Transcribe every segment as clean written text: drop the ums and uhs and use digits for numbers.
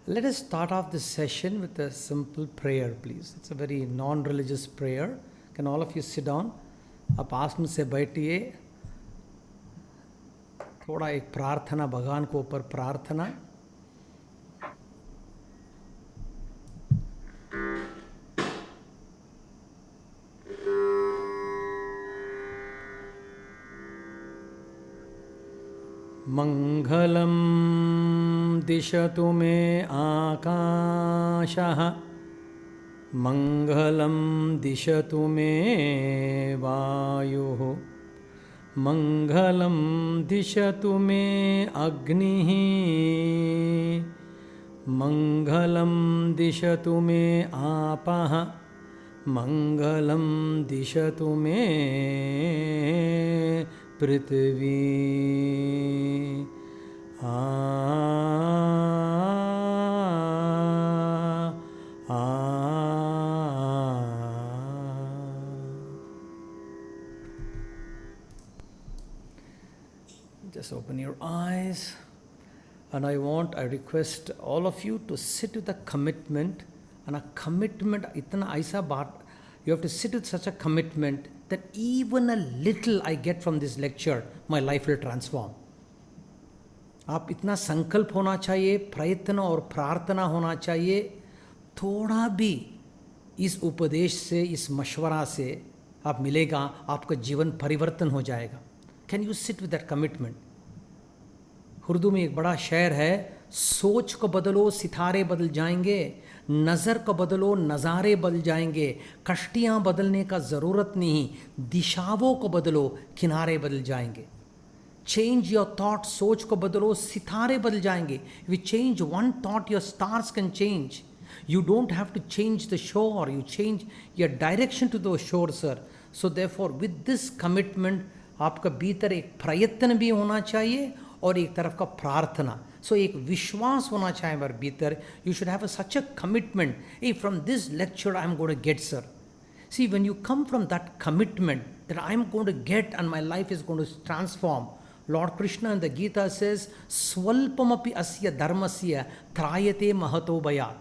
Let us start off this session with a simple prayer, please. It's a very non-religious prayer. Can all of you sit down? आप आसन से बैठिए. थोड़ा एक प्रार्थना भगवान को ऊपर प्रार्थना. मंगलम दिशतु मे आकाशः मंगलम दिशतु मे वायुः मंगलम दिशतु मे अग्निः मंगलम दिशतु मे आपः मंगलम दिशतु मे पृथ्वी. Just open your eyes, and I request all of you to sit with a commitment, and a commitment itna aisa baat, you have to sit with such a commitment that even a little I get from this lecture, my life will transform. आप इतना संकल्प होना चाहिए, प्रयत्न और प्रार्थना होना चाहिए, थोड़ा भी इस उपदेश से, इस मशवरा से आप मिलेगा, आपका जीवन परिवर्तन हो जाएगा. Can you sit with that commitment? Urdu में एक बड़ा शेर है, सोच को बदलो सितारे बदल जाएंगे, नज़र को बदलो नज़ारे बदल जाएंगे, कश्तियाँ बदलने का ज़रूरत नहीं, दिशाओं को बदलो किनारे बदल जाएंगे. चेंज योर थॉट, सोच को बदलो सितारे बदल जाएंगे. We change one thought, your stars can change. You don't have to change the shore, you change your direction to the shore, sir. So therefore, with this commitment, आपका भीतर एक प्रयत्न भी होना चाहिए और एक तरफ का प्रार्थना. So एक विश्वास होना चाहिए हमारे भीतर. You should have such a commitment. Hey, from this lecture I am going to get, sir. See, when you come from that commitment that I am going to get and my life is going to transform, Lord Krishna in the Gita says, Swalpamapi asya dharmasya trayate mahato bhayat.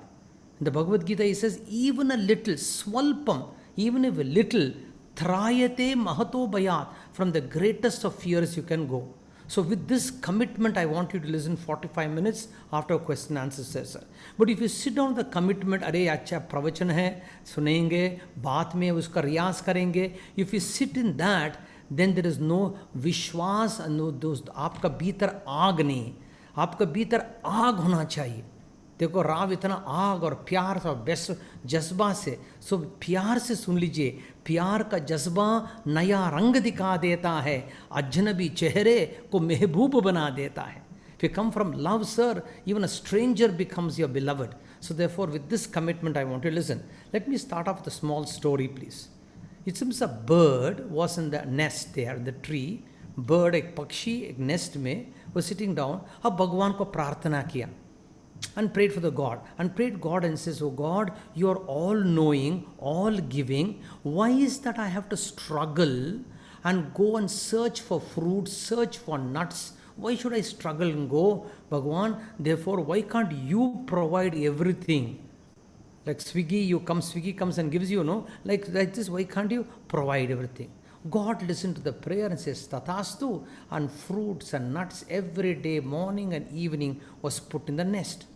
In the Bhagavad Gita he says, even a little, swalpam, even if a little, trayate mahato bhayat, from the greatest of fears you can go. So with this commitment, I want you to listen 45 minutes after a question answer session. But if you sit down with the commitment, अरे अच्छा प्रवचन है, सुनेंगे, बात में उसका रियाज करेंगे. If you sit in that, then there is no विश्वास, no दोस्त, आपका भीतर आग नहीं, आपका भीतर आग होना चाहिए. देखो राव इतना आग और प्यार और बेस जज्बा से, सो प्यार से सुन लीजिए. प्यार का जज्बा नया रंग दिखा देता है, अजनबी चेहरे को महबूब बना देता है. If you come from love, sir, even a stranger becomes your beloved. So therefore, with this commitment, I want you to listen. Let me start off with a small story, please. It seems a bird was in the nest there, in the tree. Bird, एक पक्षी एक nest में was sitting down. अब भगवान को प्रार्थना किया and prayed for the God, and prayed God and says, oh God, you are all knowing, all giving. Why is that I have to struggle and go and search for fruits, search for nuts? Why should I struggle and go, Bhagwan? Therefore, why can't you provide everything? Like Swiggy comes and gives you, no? Like this, why can't you provide everything? God listened to the prayer and says, Tatastu, and fruits and nuts every day, morning and evening, was put in the nest.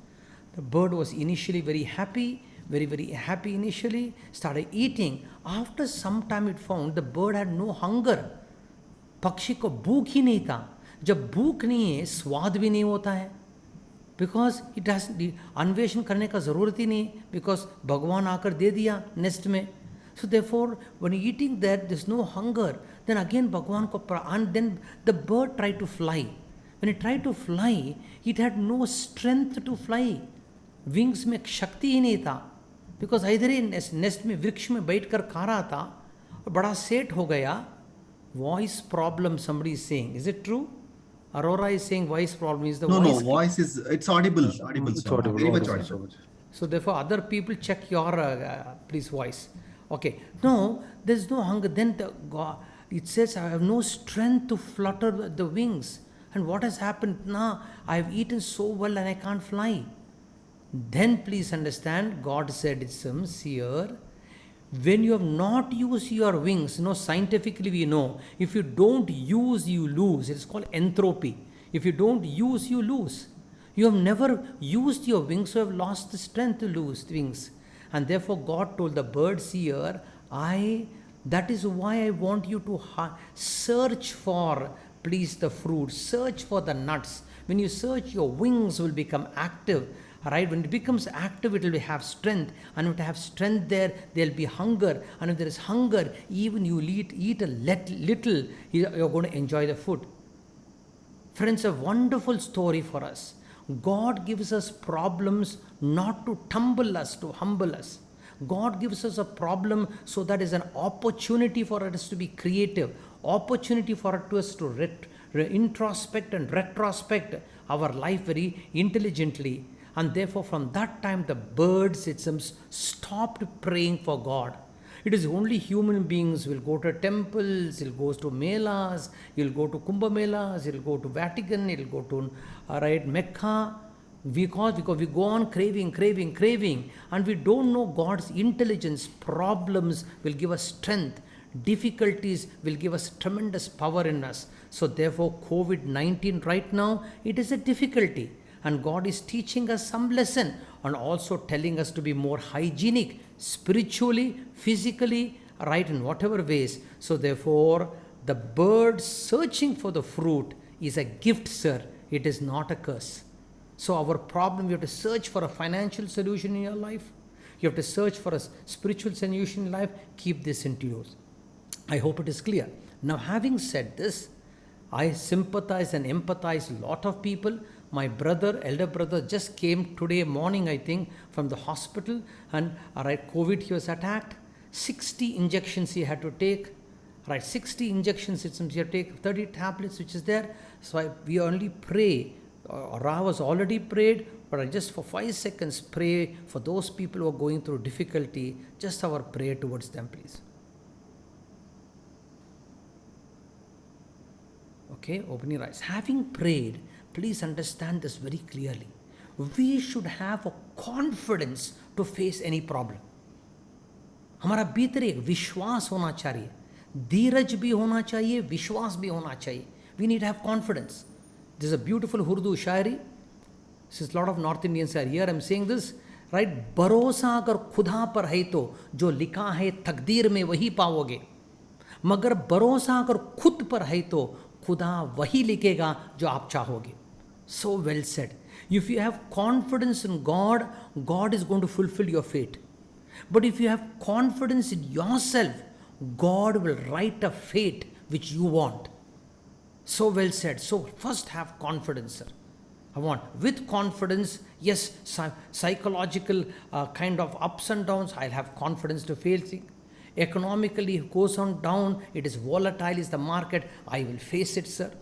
The bird was initially very happy, very happy initially, started eating. After some time it found the bird had no hunger. पक्षी को भूख ही नहीं था. जब भूख नहीं है, स्वाद भी नहीं होता है. Because it has अन्वेषण करने का ज़रूरत ही नहीं, because भगवान आकर दे दिया नेस्ट में. So therefore, when eating that, there is no hunger. Then again, Bhagwan ko and then the bird tried to fly. When it tried to fly, it had no strength to fly. Wings में शक्ति ही नहीं था. Because इधर ही nest में वृक्ष में बैठ कर खा रहा था और बड़ा सेट हो गया. Voice problem, somebody is saying. Is it true? Aurora is saying voice problem. Is the no, voice? No, voice is, it's audible. It's audible. Very much audible. So therefore, other people check your please voice. Okay. No, there is no hunger. Then it says, I have no strength to flutter the wings. And what has happened now? I have eaten so well and I can't fly. then please understand, God said it comes here, when you have not used your wings, scientifically we know, if you don't use, you lose. It is called entropy. If you don't use, you lose. You have never used your wings, so you have lost the strength to lose wings. And therefore, God told the birds here, that is why I want you to search for, please, the fruit, search for the nuts. When you search, your wings will become active. Right? When it becomes active, it will have strength. And if it have strength there will be hunger. And if there is hunger, even you eat a little, you're going to enjoy the food. Friends, a wonderful story for us. God gives us problems not to tumble us, to humble us. God gives us a problem so that is an opportunity for us to be creative, opportunity for us to introspect and retrospect our life very intelligently. And therefore, from that time, the birds, it seems, stopped praying for God. It is only human beings will go to temples, he'll go to melas, he'll go to Kumbh Melas, he'll go to Vatican, he'll go to Mecca. Because we go on craving, and we don't know God's intelligence. Problems will give us strength. Difficulties will give us tremendous power in us. So therefore, COVID-19 right now, it is a difficulty. And God is teaching us some lesson and also telling us to be more hygienic, spiritually, physically, right, in whatever ways. So therefore, the bird searching for the fruit is a gift, sir. It is not a curse. So our problem, you have to search for a financial solution in your life. You have to search for a spiritual solution in life. Keep this into use. I hope it is clear. Now, having said this, I sympathize and empathize a lot of people. My brother, elder brother, just came today morning, I think, from the hospital, and COVID, he was attacked. 60 injections he had to take. 60 injections he had to take, 30 tablets, which is there. So we only pray. Ra was already prayed, but I just for 5 seconds pray for those people who are going through difficulty. Just our prayer towards them, please. Okay, open your eyes. Having prayed, please understand this very clearly. We should have a confidence to face any problem. हमारा भीतर एक विश्वास होना चाहिए, धीरज भी होना चाहिए, विश्वास भी होना चाहिए. We need to have confidence. This is a beautiful Urdu Shayari. This is a lot of North Indians are here. I'm saying this, right? भरोसा अगर खुदा पर है तो जो लिखा है तकदीर में वही पाओगे. मगर भरोसा अगर खुद पर है तो खुदा वही लिखेगा जो आप चाहोगे. So well said. If you have confidence in God, God is going to fulfill your fate. But if you have confidence in yourself, God will write a fate which you want. So well said. So first have confidence, sir. I want with confidence, yes, psychological kind of ups and downs, I'll have confidence to face it. Economically, it goes on down, it is volatile, is the market, I will face it, sir.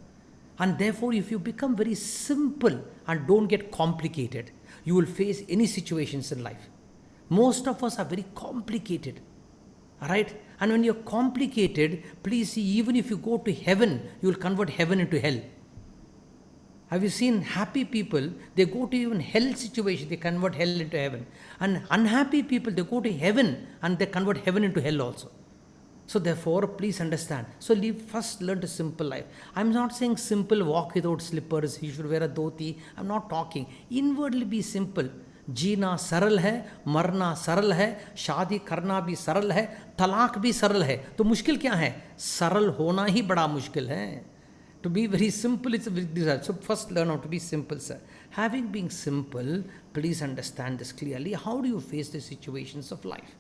And therefore, if you become very simple and don't get complicated, you will face any situations in life. Most of us are very complicated, right? And when you're complicated, please see, even if you go to heaven, you will convert heaven into hell. Have you seen happy people? They go to even hell situation, they convert hell into heaven. And unhappy people, they go to heaven and they convert heaven into hell also. So therefore, please understand. So first learn to simple life. I'm not saying simple walk without slippers, you should wear a dhoti. I'm not talking. Inwardly be simple. जीना सरल है, मरना सरल है, शादी करना भी सरल है, तलाक भी सरल है. तो मुश्किल क्या है? सरल होना ही बड़ा मुश्किल है. To be very simple, it's a big desire. So first learn how to be simple, sir. Having been simple, please understand this clearly. How do you face the situations of life?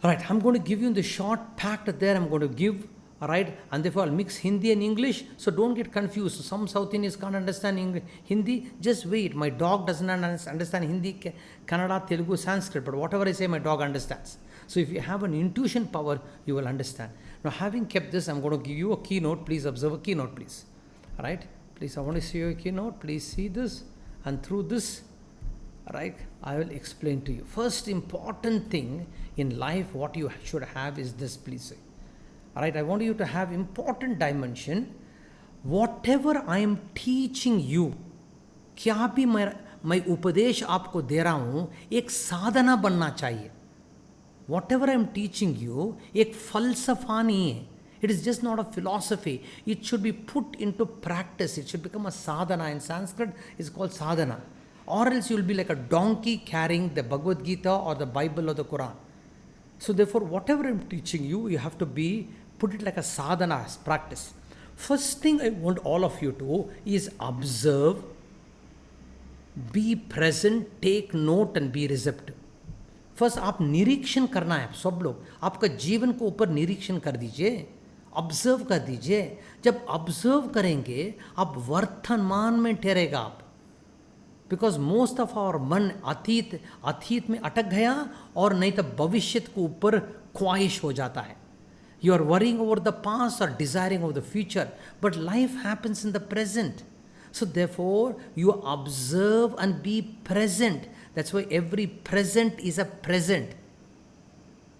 All right, I'm going to give you in the short packed there, I'm going to give, all right, and therefore I'll mix Hindi and English, so don't get confused. So some South Indians can't understand English, Hindi, just wait. My dog doesn't understand Hindi, Kannada, Telugu, Sanskrit, but whatever I say, my dog understands. So if you have an intuition power, you will understand. Now, having kept this, I'm going to give you a keynote. Please observe a keynote, please. All right, please, I want to see your keynote. Please see this, and through this, right, I will explain to you. First important thing in life, what you should have is this, please say. All right, I want you to have important dimension. Whatever I am teaching you, क्या भी मैं उपदेश आपको दे रहा हूँ एक साधना बनना चाहिए. Whatever I am teaching you, एक फलसफा नहीं है. It is just not a philosophy. It should be put into practice. It should become a sadhana. In Sanskrit, it's called sadhana. Or else you will be like a donkey carrying the Bhagavad Gita or the Bible or the Quran. So therefore, whatever I am teaching you, you have to put it like a sadhana, as practice. First thing I want all of you to is observe, be present, take note and be receptive. First आप निरीक्षण करना है. सब लोग आपका जीवन को ऊपर निरीक्षण कर दीजिए, ऑब्जर्व कर दीजिए. जब ऑब्जर्व करेंगे आप वर्तमान में ठहरेगा आप. बिकॉज मोस्ट ऑफ आवर मन अतीत में अटक गया और नहीं तो भविष्य के ऊपर ख्वाहिश हो जाता है. You are worrying over the past और desiring over the future, but life happens in the present. So therefore, you observe and be present. That's why every present is a present.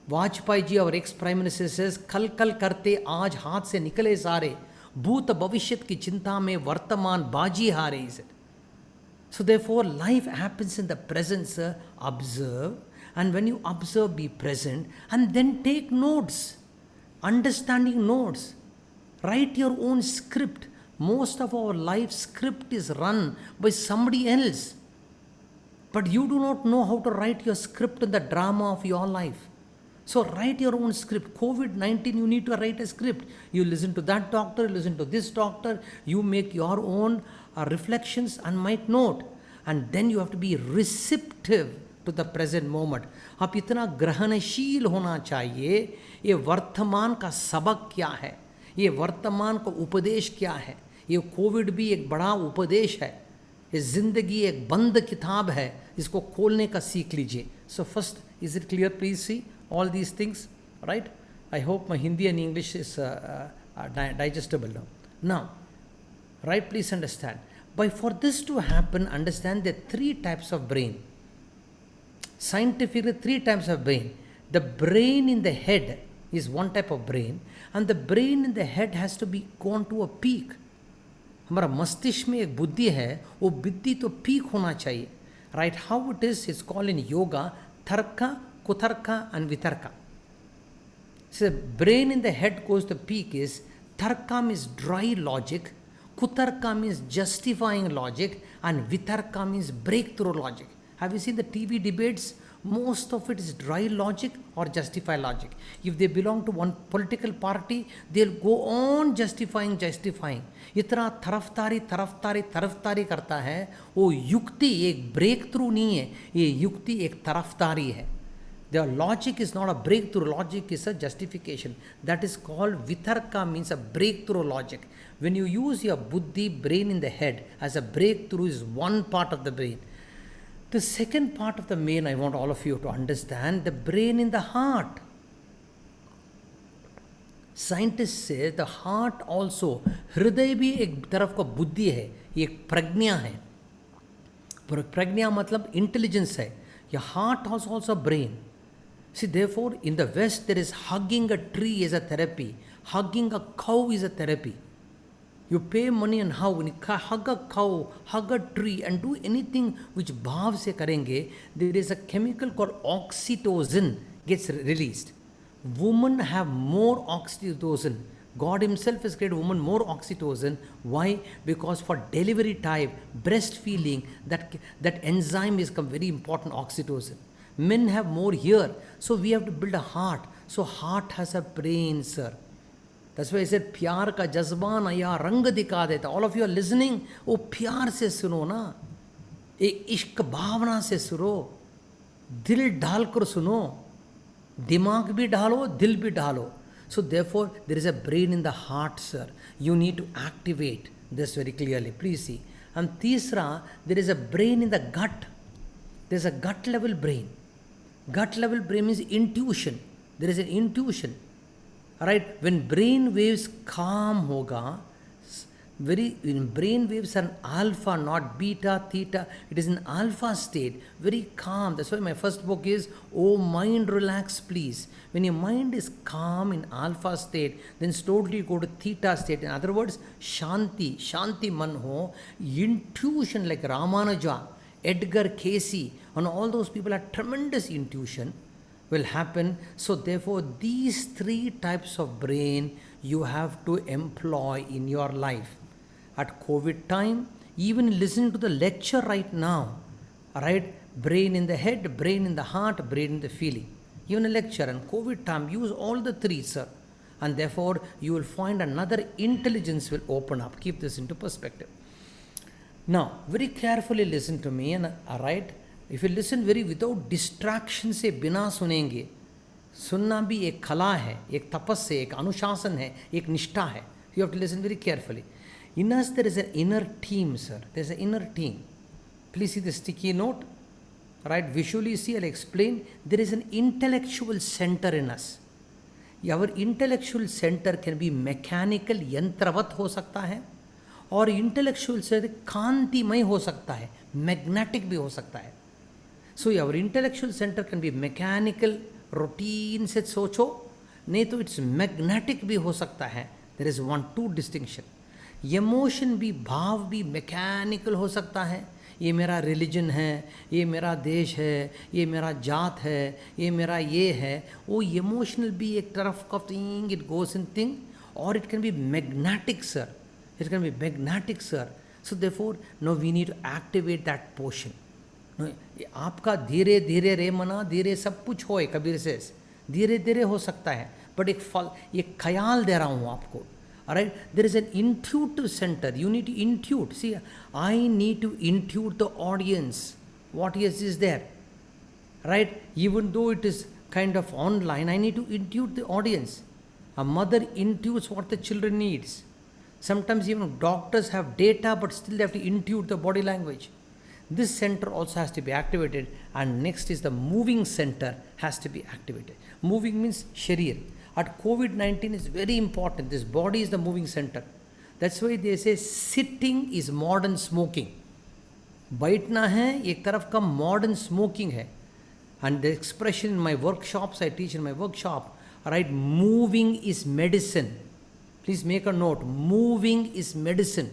Vajpayee ji, our ex-Prime Minister, says, कल कल करते आज हाथ से निकले सारे, भूत भविष्य की चिंता में वर्तमान बाजी हारे. He said. So therefore, life happens in the present, sir. Observe. And when you observe, be present. And then take notes. Understanding notes. Write your own script. Most of our life script is run by somebody else. But you do not know how to write your script in the drama of your life. So write your own script. COVID-19, you need to write a script. You listen to that doctor, you listen to this doctor, you make your own reflections and might note. And then you have to be receptive to the present moment. आप इतना ग्रहणशील होना चाहिए. ये वर्तमान का सबक क्या है, ये वर्तमान का उपदेश क्या है. ये कोविड भी एक बड़ा उपदेश है. ये जिंदगी एक बंद किताब है, इसको खोलने का सीख लीजिए. So first, is it clear? Please see all these things, right? I hope my Hindi and English is digestible now. Now, right, please understand. But for this to happen, understand there are three types of brain. Scientifically, three types of brain. The brain in the head is one type of brain, and the brain in the head has to be gone to a peak. हमारा मस्तिष्क में एक बुद्धि है, वो बुद्धि तो peak होना चाहिए. Right? How it is, it's called in yoga, tarka, kutarka and vitarka. So the brain in the head goes to peak is, tarka means dry logic, kutarka means justifying logic, and vitarka means breakthrough logic. Have you seen the TV debates? Most of it is dry logic or justify logic. If they belong to one political party, they'll go on justifying. इतना तरफदारी करता है. वो युक्ति एक break through नहीं है, ये युक्ति एक तरफदारी है. Their logic is not a breakthrough, logic is a justification. That is called vitarka, means a breakthrough logic. When you use your buddhi, brain in the head, as a breakthrough is one part of the brain. The second part of the brain I want all of you to understand, the brain in the heart. Scientists say the heart also, हृदय भी एक तरफ का बुद्धि है, एक प्रज्ञा है. प्रज्ञा मतलब इंटेलिजेंस है. Your heart has also brain. See, therefore, in the West, there is hugging a tree as a therapy. Hugging a cow is a therapy. You pay money and hug a cow, hug a tree, and do anything which bhav se karenge. There is a chemical called oxytocin gets released. Women have more oxytocin. God himself has created women more oxytocin. Why? Because for delivery time, breastfeeding, that enzyme is very important, oxytocin. Men have more here. So we have to build a heart. So heart has a brain, sir. That's why I said, प्यार का जज्बा नया रंग दिखा देता. All of you are listening. वो प्यार से सुनो ना, एक इश्क भावना से सुनो, दिल डाल कर सुनो, दिमाग भी डालो, दिल भी डालो. So therefore, there is a brain in the heart, sir. You need to activate this very clearly. Please see. And तीसरा, there is a brain in the gut. There is a gut level brain. Gut level brain means intuition. There is an intuition. Right? When brain waves calm hoga, when brain waves are alpha, not beta, theta, it is in alpha state, very calm. That's why my first book is, Oh Mind Relax Please. When your mind is calm in alpha state, then slowly you go to theta state. In other words, shanti man ho, intuition like Ramanuja, Edgar Casey, and all those people had tremendous intuition will happen. So therefore, these three types of brain you have to employ in your life. At COVID time, even listen to the lecture right now, right? Brain in the head, brain in the heart, brain in the feeling. Even a lecture and COVID time, use all the three, sir. And therefore, you will find another intelligence will open up. Keep this into perspective. Now, very carefully listen to me, and right? If you listen very without distraction से बिना सुनेंगे, सुनना भी एक कला है, एक तपस है, एक अनुशासन है, एक निष्ठा है. You have to listen very carefully. In us there is an inner team, sir. There is an inner team. Please see the sticky note. Right? Visually see, I'll explain. There is an intellectual center in us. Our intellectual center can be mechanical, यंत्रवत हो सकता है, और intellectual से कांतिमय हो सकता है, magnetic भी हो सकता है. So our intellectual centre can be mechanical, routine से सोचो, नहीं तो इट्स मैग्नेटिक भी हो सकता है. There is one two distinction. Emotion भी, भाव भी मैकेनिकल हो सकता है. ये मेरा रिलीजन है, ये मेरा देश है, ये मेरा जात है, ये मेरा ये है. वो इमोशनल भी एक तरफ का thing, it goes in thing, और it can be magnetic, sir. It can be magnetic, sir. So therefore, now we need to activate that portion. आपका धीरे धीरे रे मना, धीरे सब कुछ होए, कबीर से धीरे धीरे हो सकता है, बट एक फल, एक ख्याल दे रहा हूँ आपको. Alright, there is an intuitive center. You need to intuit. See, I need to intuit the audience. What is there? Right? Even though it is kind of online, I need to intuit the audience. A mother intuits what the children needs. Sometimes even doctors have data, but still they have to intuit the body language. This center also has to be activated, and next is the moving center has to be activated. Moving means sharir. At COVID-19 is very important. This body is the moving center. That's why they say sitting is modern smoking. बैठना है एक तरफ का modern smoking है. And the expression in my workshops, I teach in my workshop, right? Moving is medicine. Please make a note. Moving is medicine.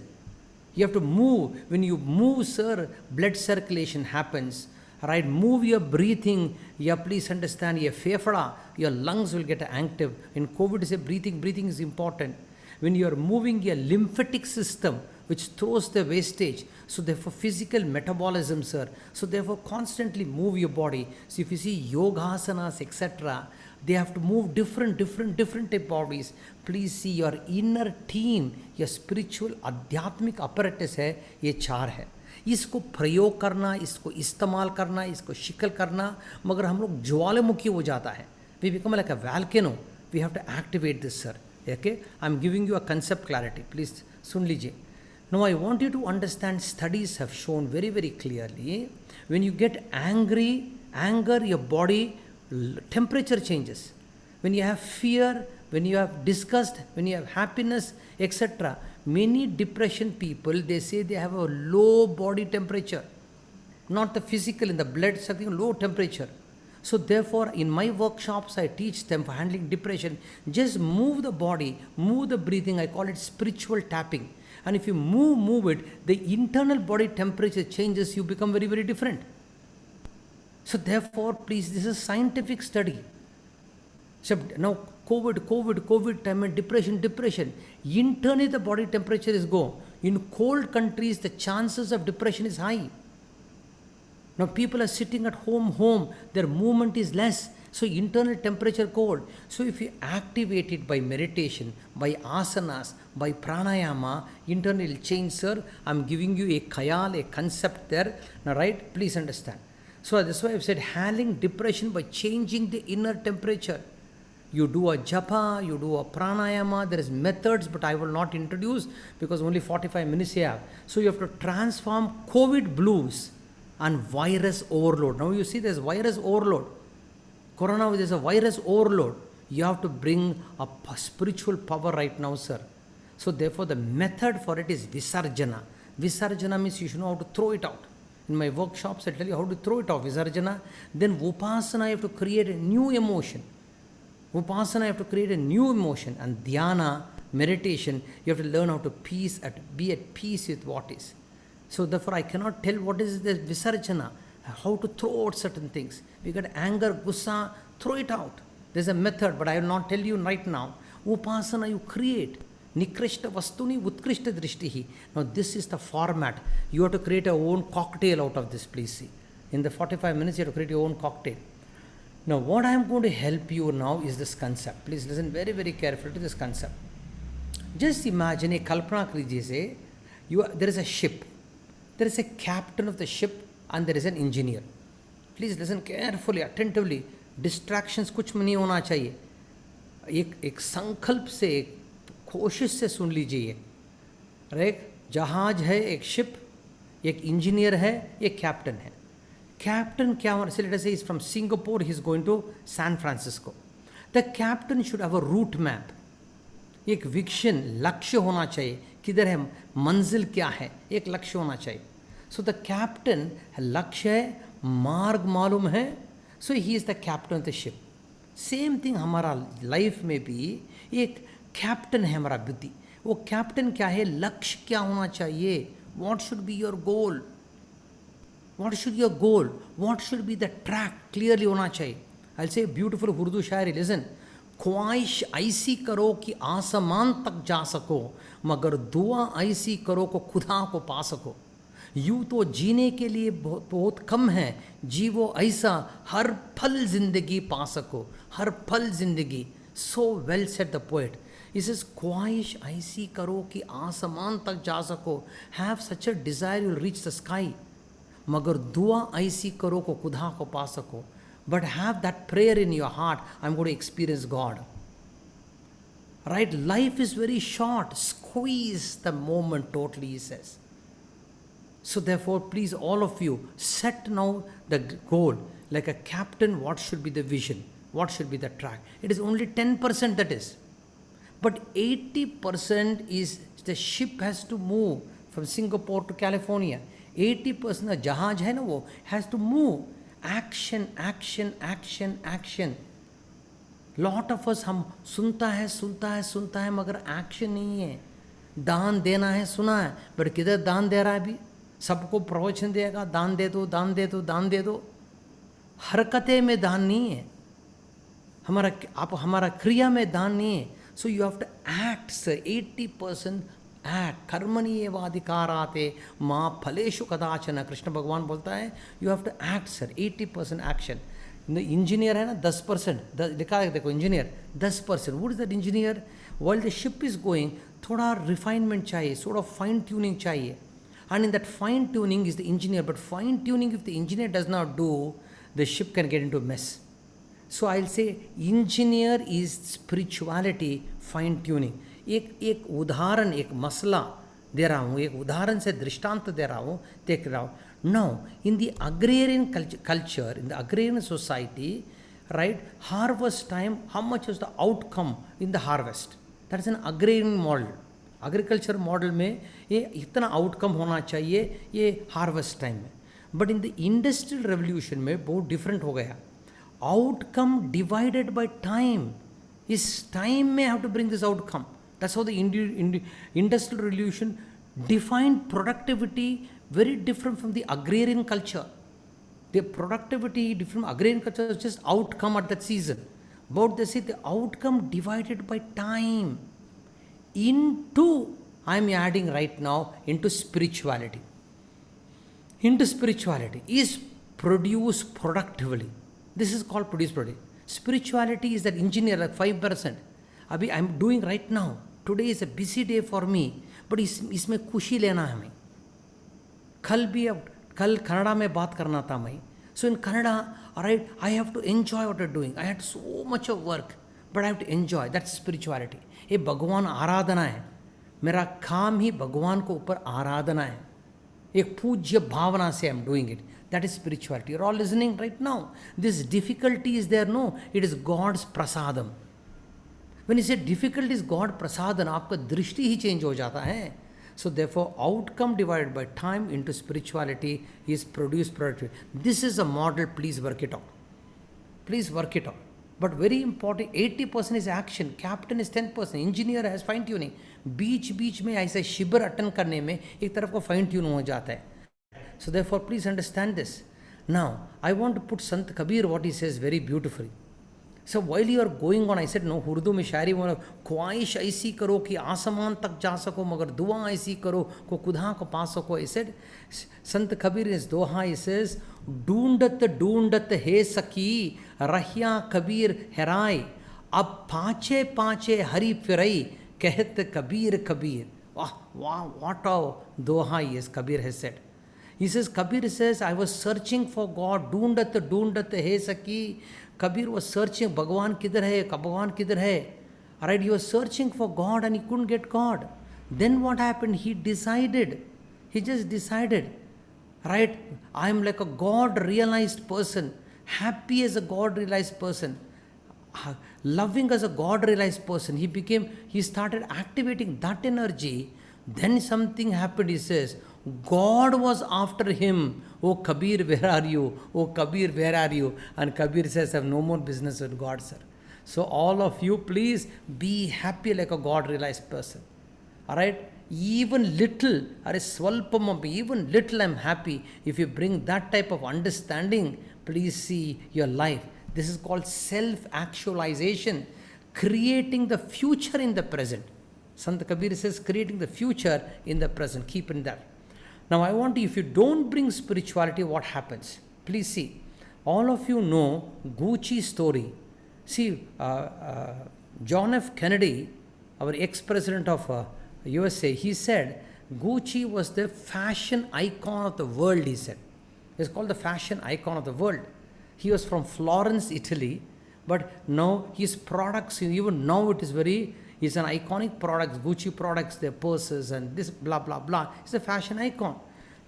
You have to move. When you move, sir, blood circulation happens. Right? Move your breathing. Yeah, please understand. Your phefada, your lungs will get active. In COVID, say breathing is important. When you are moving your lymphatic system, which throws the wastage. So therefore, physical metabolism, sir. So therefore, constantly move your body. So if you see yogasanas, etc., they have to move different type bodies. Please see your inner team, your spiritual आध्यात्मिक apparatus है, ये चार है. इसको प्रयोग करना, इसको इस्तेमाल करना, इसको शिकल करना, मगर हम लोग ज्वालामुखी हो जाता है. We become like a volcano. We have to activate this, sir. Okay? I'm giving you a concept clarity. Please सुन लीजिए. Now I want you to understand, studies have shown very clearly, when you get anger, your body temperature changes. When you have fear, when you have disgust, when you have happiness, etc. Many depression people, they say they have a low body temperature. Not the physical, in the blood, something low temperature. So therefore, in my workshops, I teach them for handling depression. Just move the body, move the breathing. I call it spiritual tapping. And if you move it, the internal body temperature changes, you become very different. So therefore, please, this is scientific study. So now COVID time and depression. Internally the body temperature is low. In cold countries, the chances of depression is high. Now people are sitting at home, their movement is less. So internal temperature cold. So if you activate it by meditation, by asanas, by pranayama, internal change, sir. I'm giving you a khayal, a concept there. Now right, please understand. So that's why I've said handling depression by changing the inner temperature. You do a japa, you do a pranayama, there is methods, but I will not introduce because only 45 minutes here. So you have to transform COVID blues and virus overload. Now you see there's virus overload. Corona, there's a virus overload. You have to bring a spiritual power right now, sir. So therefore the method for it is visarjana. Visarjana means you should know how to throw it out. In my workshops, I tell you how to throw it off, visarjana. Then Vipassana, you have to create a new emotion. Vipassana, you have to create a new emotion. And Dhyana, meditation, you have to learn how to be at peace with what is. So therefore I cannot tell what is the visarjana, how to throw out certain things. We got anger, gussa, throw it out. There's a method, but I will not tell you right now. Upasana you create. Nikrishta vastuni utkrishta drishtihi. Now this is the format. You have to create your own cocktail out of this, please see. In the 45 minutes you have to create your own cocktail. Now what I am going to help you now is this concept. Please listen very, very carefully to this concept. Just imagine a kalpana krijiye se, there is a ship. There is a captain of the ship and there is an engineer. Please listen carefully, attentively. Distractions कुछ में नहीं होना चाहिए. एक संकल्प से, एक कोशिश से सुन लीजिए. एक जहाज है, एक शिप, एक इंजीनियर है, एक कैप्टन है. कैप्टन क्या होना, let us say is from Singapore, he is going to San Francisco. The captain should have a route map. एक विक्शन, लक्ष्य होना चाहिए. किधर है, मंजिल क्या है, एक लक्ष्य होना चाहिए. सो द कैप्टन, लक्ष्य है, मार्ग मालूम है, so he is the captain of the ship. Same thing हमारा लाइफ में भी एक कैप्टन है हमारा बुद्धि. वो कैप्टन क्या है, लक्ष्य क्या होना चाहिए. What should be your goal, what should your goal, what should be the track, clearly होना चाहिए. I will say beautiful Urdu Shayari, listen. ख्वाहिश ऐसी करो कि आसमान तक जा सको, मगर दुआ ऐसी करो को खुदा को पा सको. यूँ तो जीने के लिए बहुत कम है, जीवो ऐसा हर पल जिंदगी पा सको, हर पल जिंदगी. So well said the poet. इस ख्वाहिश ऐसी करो कि आसमान तक जा सको. Have such a desire you reach the sky, मगर दुआ ऐसी करो को खुदा को पा सको. But have that prayer in your heart, I'm going to experience God. Right? Life is very short. Squeeze the moment totally, he says. So therefore, please, all of you, set now the goal. Like a captain, what should be the vision? What should be the track? It is only 10% that is. But 80% is the ship has to move from Singapore to California. 80% the jahaj hai na wo has to move. Action, action, action, action. Lot of us हम सुनता है मगर action नहीं है. दान देना है, सुना है, बट किधर दान दे रहा है अभी. सबको प्रवचन देगा, दान दे दो, दान दे दो, दान दे दो. हरकतें में दान नहीं है. हमारा क्रिया में दान नहीं है. So you have to act sir. 80% act. कर्मणि एवाधिकाराते माँ फलेषु कदाचन, कृष्ण भगवान बोलता है. You have to act sir. 80% action. Engineer है ना 10%, लिखा है देखो engineer 10%. What is that engineer? While the ship is going, थोड़ा रिफाइनमेंट चाहिए, थोड़ा फाइन ट्यूनिंग चाहिए. And in that fine tuning is the engineer. But fine tuning if the engineer does not do, the ship can get into mess. So I will say engineer is spirituality, fine tuning. एक उदाहरण, एक मसला दे रहा हूँ, एक उदाहरण से दृष्टांत दे रहा हूँ, देख रहा हूँ. Now, in the agrarian culture, in the agrarian society, right, harvest time, how much is the outcome in the harvest? That is an agrarian model. Agriculture model में ये इतना outcome होना चाहिए ये harvest time में. But in the industrial revolution में बहुत different हो गया. Outcome divided by time. इस time में have to bring this outcome. That's how the industrial revolution defined productivity very different from the agrarian culture. The productivity different from agrarian culture is just outcome at that season. But they say the outcome divided by time. Into, I am adding right now, into spirituality. Into spirituality is produced productively. This is called produce productively. Spirituality is that engineer, like 5%. Abhi I am doing right now. Today is a busy day for me. But इसमें खुशी लेना है हमें. कल कन्नड़ा में बात करना था मैं. So in Kannada, right, I have to enjoy what I am doing. I had so much of work, but I have to enjoy. That's spirituality. ये भगवान आराधना है. मेरा काम ही भगवान को ऊपर आराधना है. एक पूज्य भावना से I am doing it. That is spirituality. You are all listening right now. This difficulty is there, no, it is God's prasadam. When you say difficulty is God prasadam, आपका दृष्टि ही चेंज हो जाता है. So therefore, outcome divided by time into spirituality is produced productivity. This is a model. Please work it out. Please work it out. But very important, 80% is action, captain is 10%, engineer has fine tuning. बीच बीच में ऐसे शिविर attend करने में एक तरफ को fine tune हो जाता है. So therefore, please understand this. Now, I want to put Sant Kabir what he says very beautifully. So while you are going on, I said no, Urdu में शायरी बोलो, ख्वाहिश ऐसी करो कि आसमान तक जा सको, मगर दुआ ऐसी करो को खुदा को पा सको. I said, Sant Kabir is Doha, he says, ढूंढत ढूंढत है सकी रहिया कबीर हेराय, अब पाँचे पाँचे हरी फिरई कहत Kabir Kabir. Wow, wow, what a doha is, Kabir has said. He says, Kabir says, I was searching for God, ढूंढत ढूंढत है सकी. Kabir was searching, Bhagwan kidhar hai, Bhagwan kidhar hai. Alright, he was searching for God and he couldn't get God. Then what happened? He decided, he just decided, right, I am like a God-realized person, happy as a God-realized person, loving as a God-realized person. He started activating that energy. Then something happened, he says, God was after him. Oh Kabir, where are you? Oh Kabir, where are you? And Kabir says, I have no more business with God, sir. So all of you, please be happy like a God-realized person. Alright? Even little, even little I'm happy. If you bring that type of understanding, please see your life. This is called self-actualization, creating the future in the present. Sant Kabir says, creating the future in the present. Keep in that. Now I want to, if you don't bring spirituality, what happens? Please see. All of you know Gucci story. See, John F. Kennedy, our ex-president of USA, he said Gucci was the fashion icon of the world, he said. It's called the fashion icon of the world. He was from Florence, Italy, but now his products, even now it is very, it's an iconic product, Gucci products, their purses and this blah, blah, blah. It's a fashion icon.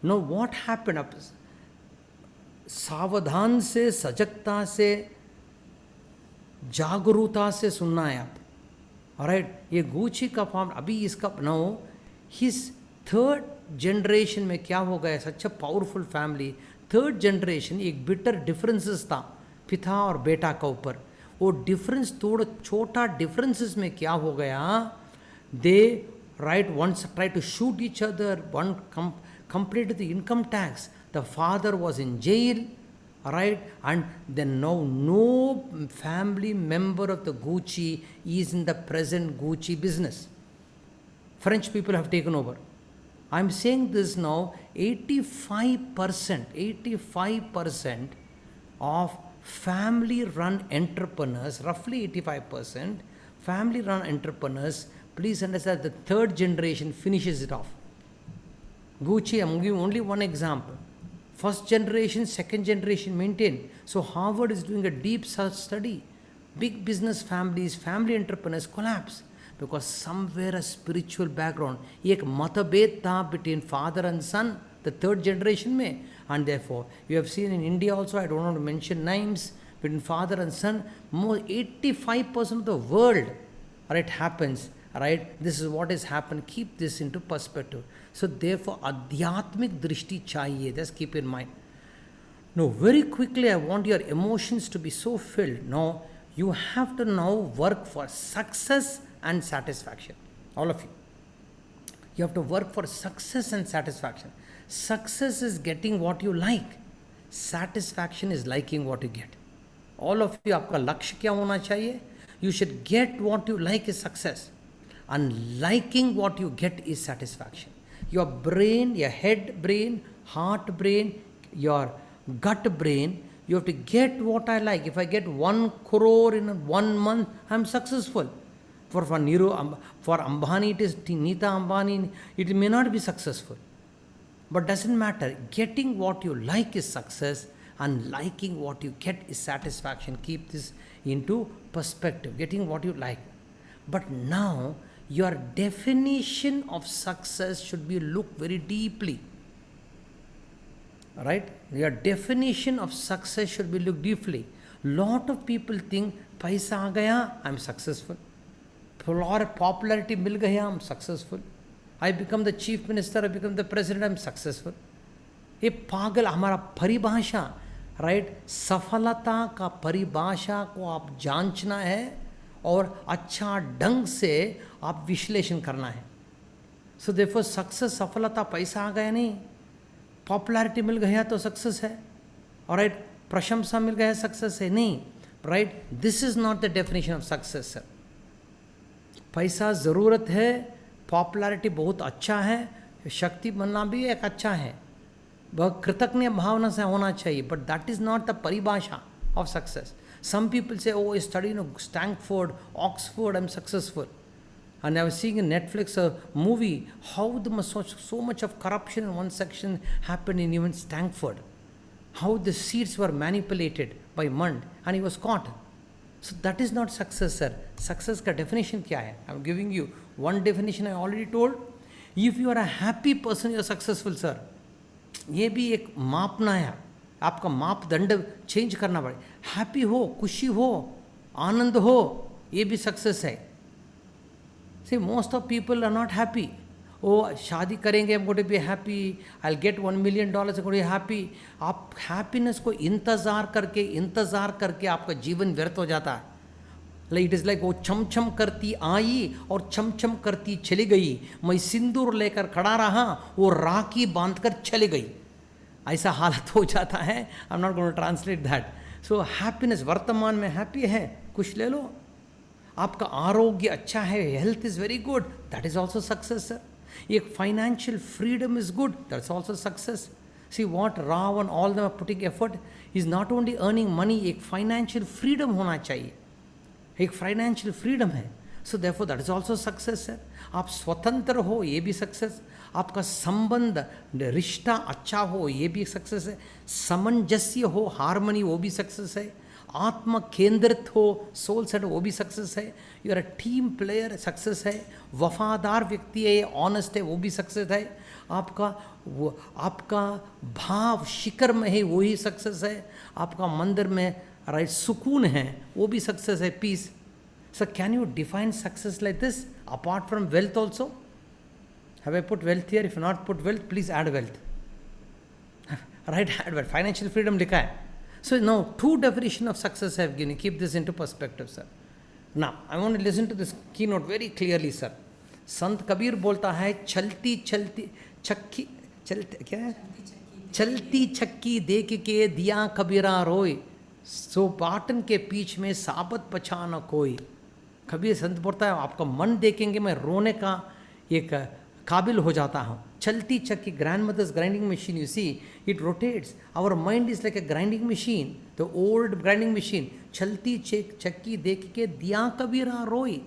Now what happened? सावधान से, सजगता से, जागरूकता से सुनना है आप. Alright, ये Gucci का फॉर्म अभी इसका now his third generation में क्या हो गया? Such a powerful family. Third generation एक bitter differences था पिता और बेटा का ऊपर. वो difference थोड़ा छोटा differences में क्या हो गया? They once tried to shoot each other. One completed the income tax. The father was in jail. Alright, and then now no family member of the Gucci is in the present Gucci business. French people have taken over. I am saying this now, 85% of family-run entrepreneurs, roughly 85%, family-run entrepreneurs, please understand the third generation finishes it off. Gucci, I am giving only one example. First generation, second generation maintain. So Harvard is doing a deep search study. Big business families, family entrepreneurs collapse because somewhere a spiritual background. एक मतभेद था between father and son, the third generation में. And therefore, you have seen in India also, I don't want to mention names, between father and son, more 85% of the world, it happens. Right? This is what has happened. Keep this into perspective. So therefore, adhyatmik drishti chahiye. Just keep in mind. Now, very quickly, I want your emotions to be so filled. Now, you have to now work for success and satisfaction. All of you. You have to work for success and satisfaction. Success is getting what you like. Satisfaction is liking what you get. All of you, आपका लक्ष्य क्या होना चाहिए? You should get what you like is success. And liking what you get is satisfaction. Your brain, your head brain, heart brain, your gut brain, you have to get what I like. If I get 1 crore in 1 month, I am successful. For Ambani, it is Nita Ambani, it may not be successful. But doesn't matter. Getting what you like is success and liking what you get is satisfaction. Keep this into perspective. Getting what you like. But now, your definition of success should be looked very deeply. Right? Your definition of success should be looked deeply. Lot of people think, paisa aa gaya, I am successful. Popularity mil gaya, I am successful. I become the chief minister, I become the president, I am successful. ये पागल हमारा परिभाषा right, सफलता का परिभाषा को आप जांचना है और अच्छा ढंग से आप विश्लेषण करना है. सो देखो सक्सेस, सफलता पैसा आ गया नहीं, पॉपुलैरिटी मिल गया तो सक्सेस है, और राइट, प्रशंसा मिल गया सक्सेस है नहीं, right. This is not the definition of success sir. पैसा ज़रूरत है, पॉपुलैरिटी बहुत अच्छा है, शक्ति बनना भी एक अच्छा है, वह कृतज्ञ भावना से होना चाहिए, but that is not the परिभाषा of success. Some people say oh study in Stanford, Oxford, I am successful. And I was seeing in Netflix a movie how so much of corruption in one section happened in even Stanford. How the seats were manipulated by Mund and he was caught. So that is not success, sir. Success का definition क्या है? I'm giving you one definition I already told. If you are a happy person, you are successful, sir. ये भी एक मापना है, आपका मापदंड चेंज करना पड़े. हैप्पी हो, खुशी हो, आनंद हो, ये भी सक्सेस है. See, most of people are not happy. Oh, शादी करेंगे, I'm going to be happy. I'll get $1 million, I'm going to be happy. आप happiness को इंतज़ार करके आपका जीवन व्यर्थ हो जाता है. Like it is like वो छम छम करती आई और छम छम करती चली गई. मैं सिंदूर लेकर खड़ा रहा, वो राखी बांधकर चली गई. ऐसा हालत हो जाता है. I'm not going to translate that. So happiness, वर्तमान में happy है, कुछ ले लो. आपका आरोग्य अच्छा है, health is very good, that is also success sir. एक financial freedom is good, that's also success. See what रावण all them are putting effort is not only earning money, एक फाइनेंशियल फ्रीडम होना चाहिए, एक फाइनेंशियल फ्रीडम है. So therefore that is also success sir. आप स्वतंत्र हो, ये भी सक्सेस. आपका संबंध, रिश्ता अच्छा हो, ये भी सक्सेस है. सामंजस्य हो, हारमनी, वो भी सक्सेस है. आत्म केंद्रित हो, सोल सेट, वो भी सक्सेस है. You are a team player, success है. वफादार व्यक्ति है, ऑनेस्ट है, वो भी सक्सेस है. आपका भाव शिखर में है, वो ही सक्सेस है. आपका मंदिर में राइट सुकून है, वो भी सक्सेस है, peace. So can you define success like this apart from wealth also? Have I put wealth here? If not put wealth, please add wealth. Right, add wealth. Financial freedom लिखा है. So now two definition of success I have given. Keep this into perspective, sir. Now I want to listen to this keynote very clearly, sir. संत कबीर बोलता है, चलती चलती छक्की, चलते क्या है, चलती छक्की देख के दिया कबीरा रोए, सो पाटन के पीछ में साबत पछा न कोई. कबीर संत बोलता है, आपका मन देखेंगे मैं रोने का एक काबिल हो जाता हूँ. चलती चक्की, grandmother's grinding machine, you see, it rotates. Our mind is like a grinding machine, the old grinding machine. चलती चक्की देख के दिया कबीरा रोई.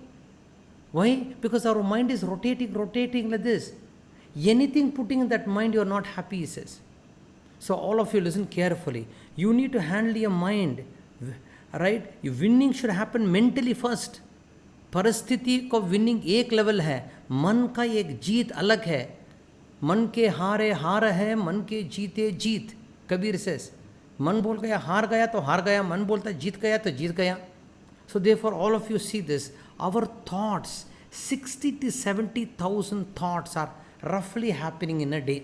Why? Because our mind is rotating like this. Anything putting in that mind, you are not happy, he says. So all of you listen carefully. You need to handle your mind, right? Winning should happen mentally first. परिस्थिति को winning एक level है, मन का एक जीत अलग है. मन के हारे हार है, मन के जीते जीत. कबीर से मन बोल गया हार गया तो हार गया, मन बोलता जीत गया तो जीत गया. So therefore all of you see this, our thoughts, 60 to 70,000 thoughts are roughly happening in a day.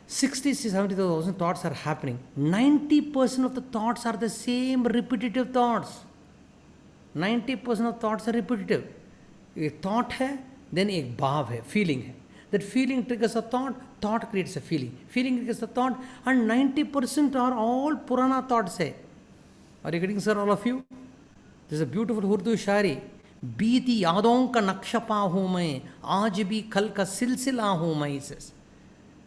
60 to 70,000 thoughts are happening. 90% of the thoughts are the same repetitive thoughts. 90% of thoughts are repetitive. एक thought है, then एक भाव है, feeling है. That feeling triggers a thought, thought creates a feeling, feeling triggers a thought, and 90% are all purana thoughts है. Are you getting, sir, all of you? This is a beautiful Urdu शायरी. बीती यादों का नक्शपा हूँ मैं, आज भी कल का सिलसिला हूँ मैं. says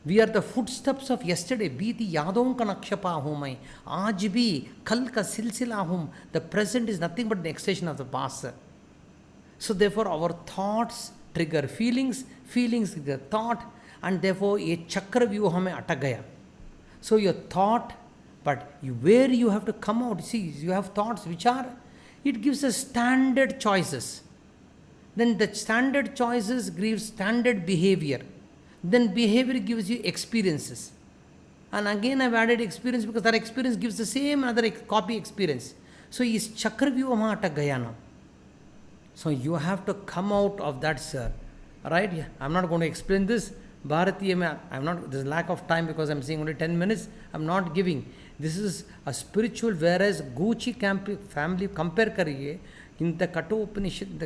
we are the footsteps of yesterday. बीती यादों का नक्शपा हूँ मैं, आज भी कल का सिलसिला हूँ. The present is nothing but an extension of the past, sir. So therefore our thoughts trigger feelings, feelings trigger thought, and therefore ये चक्रव्यूह हमें अटक गया. So your thought, but where you have to come out, see, you have thoughts which are, it gives us standard choices. Then the standard choices gives standard behavior. Then behavior gives you experiences. And again I've added experience because that experience gives the same other copy experience. So इस चक्रव्यूह वहाँ अटक गया ना. So you have to come out of that, sir. Right? I'm not going to explain this. Bharatiya mein, I'm not, there's lack of time because I'm saying only 10 minutes, I'm not giving. This is a spiritual, whereas Gucci family, compare kariye, in the Kathopanishad, in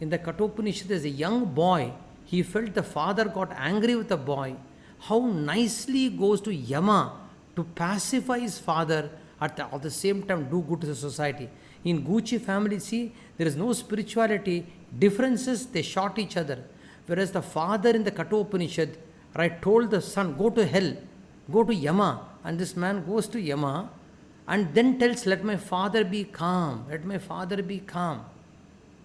the Kathopanishad, there's a young boy, he felt the father got angry with the boy. How nicely he goes to Yama to pacify his father, at the same time do good to the society. In Gucci family, see, there is no spirituality, differences, they shot each other. Whereas the father in the Kathopanishad, right, told the son, go to hell, go to Yama. And this man goes to Yama and then tells, let my father be calm, let my father be calm.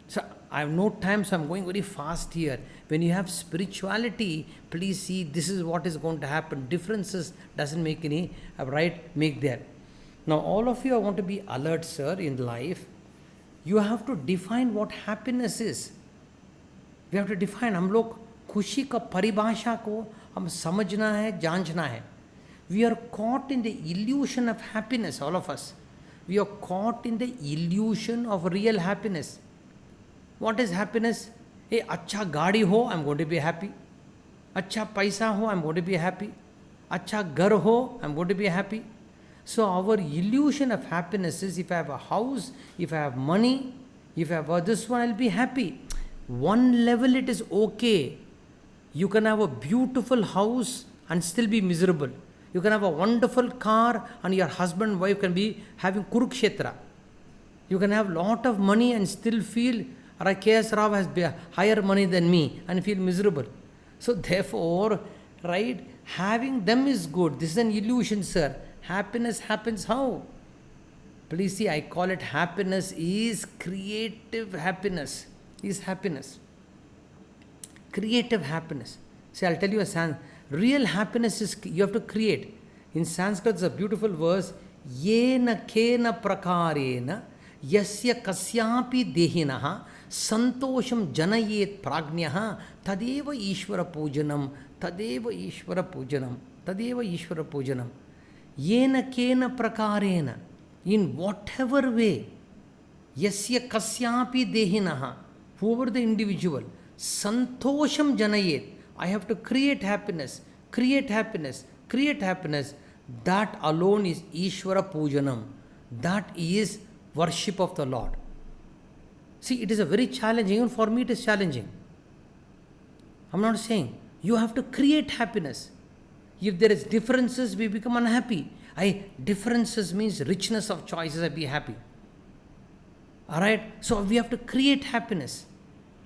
So I have no time, so I'm going very fast here. When you have spirituality, please see, this is what is going to happen. Differences doesn't make any right, make there. Now all of you, I want to be alert, sir, in life. You have to define what happiness is. We have to define. हम लोग खुशी का परिभाषा को हम समझना है, जांचना है. We are caught in the illusion of happiness, all of us. We are caught in the illusion of real happiness. What is happiness? Hey, अच्छा गाड़ी हो, I'm going to be happy. अच्छा पैसा हो, I'm going to be happy. अच्छा घर हो, I'm going to be happy. So our illusion of happiness is, if I have a house, if I have money, if I have this one, I'll be happy. One level it is okay. You can have a beautiful house and still be miserable. You can have a wonderful car and your husband and wife can be having Kurukshetra. You can have lot of money and still feel, K.S. Rao has higher money than me, and feel miserable. So therefore, right, having them is good. This is an illusion, sir. Happiness happens how? Please see, I call it happiness is creative happiness. Is happiness. Creative happiness. See, I'll tell you real happiness is, you have to create. In Sanskrit, there's a beautiful verse, Yena kena prakarena yasya kasyapi dehinaha santosham janayet pragnyaha tadeva ishvara pujanam, tadeva ishvara pujanam, tadeva ishvara pujanam. Yena kena prakarena, in whatever way, yasya kasyapi dehinaha, whoever the individual, santosham janayet, I have to create happiness, create happiness, create happiness. That alone is Ishvara Pujanam. That is worship of the Lord. See, it is a very challenging, even for me it is challenging. I'm not saying, you have to create happiness. If there is differences, we become unhappy. Differences means richness of choices, I be happy. Alright, so we have to create happiness.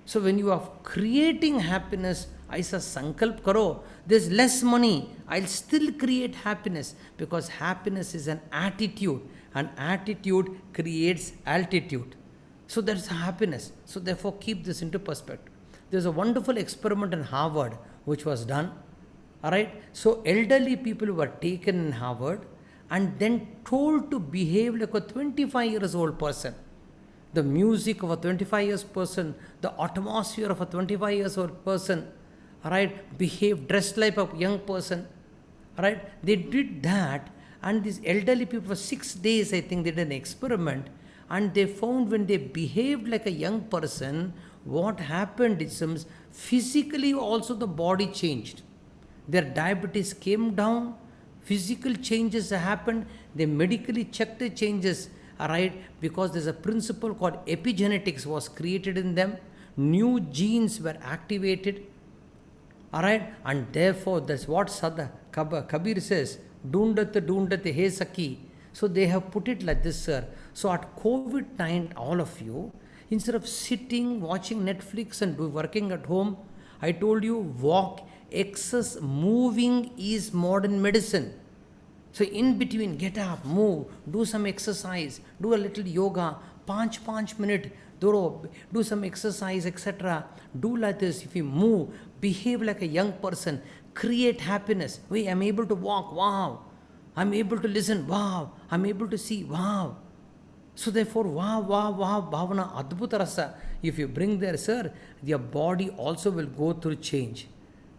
So when you are creating happiness, aisa sankalp karo, there's less money, I'll still create happiness, because happiness is an attitude, and attitude creates altitude. So that's happiness. So therefore keep this into perspective. There's a wonderful experiment in Harvard which was done. Alright, so elderly people were taken in Harvard and then told to behave like a 25 years old person. The music of a 25 years person, the atmosphere of a 25 years old person, right, behave, dressed like a young person, right. They did that, and these elderly people for 6 days, I think, they did an experiment, and they found when they behaved like a young person, what happened is physically also the body changed. Their diabetes came down, physical changes happened, they medically checked the changes, right, because there's a principle called epigenetics was created in them, new genes were activated, alright, and therefore that's what Kabir says, Dundat Dundat He Saki. So they have put it like this, sir. So at COVID time, all of you, instead of sitting, watching Netflix and working at home, I told you, walk, exercise, moving is modern medicine. So in between, get up, move, do some exercise, do a little yoga, 5 minutes, do some exercise, etc. Do like this. If you move, behave like a young person, create happiness. Wait, I'm able to walk, wow. I'm able to listen, wow. I'm able to see, wow. So therefore, wow, bhavana, adbhuta rasa. If you bring there, sir, your body also will go through change.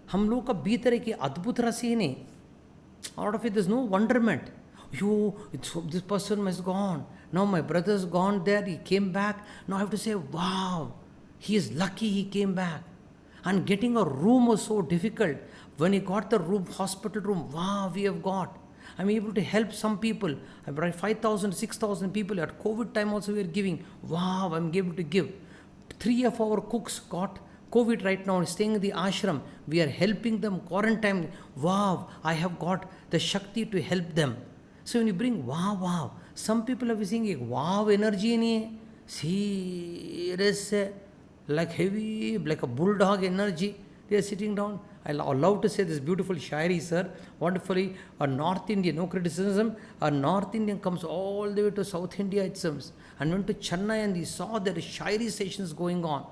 हम लोग का भीतर है कि अद्भुत रस ही नहीं. Out of it, there's no wonderment. This person has gone. Now my brother's gone there. He came back. Now I have to say, wow, he is lucky he came back. And getting a room was so difficult. When he got the room, hospital room, wow, we have got. I'm able to help some people. I brought 5,000, 6,000 people. At COVID time also we are giving. Wow, I'm able to give. 3 of our cooks got COVID right now, staying in the ashram. We are helping them quarantine. Wow, I have got the Shakti to help them. So when you bring wow, wow, some people are saying wow energy in serious, like heavy, like a bulldog energy. They are sitting down. I love to say this beautiful shairi, sir. Wonderfully, a North Indian, no criticism, a North Indian comes all the way to South India, it seems, and went to Chennai and he saw there shairi sessions going on.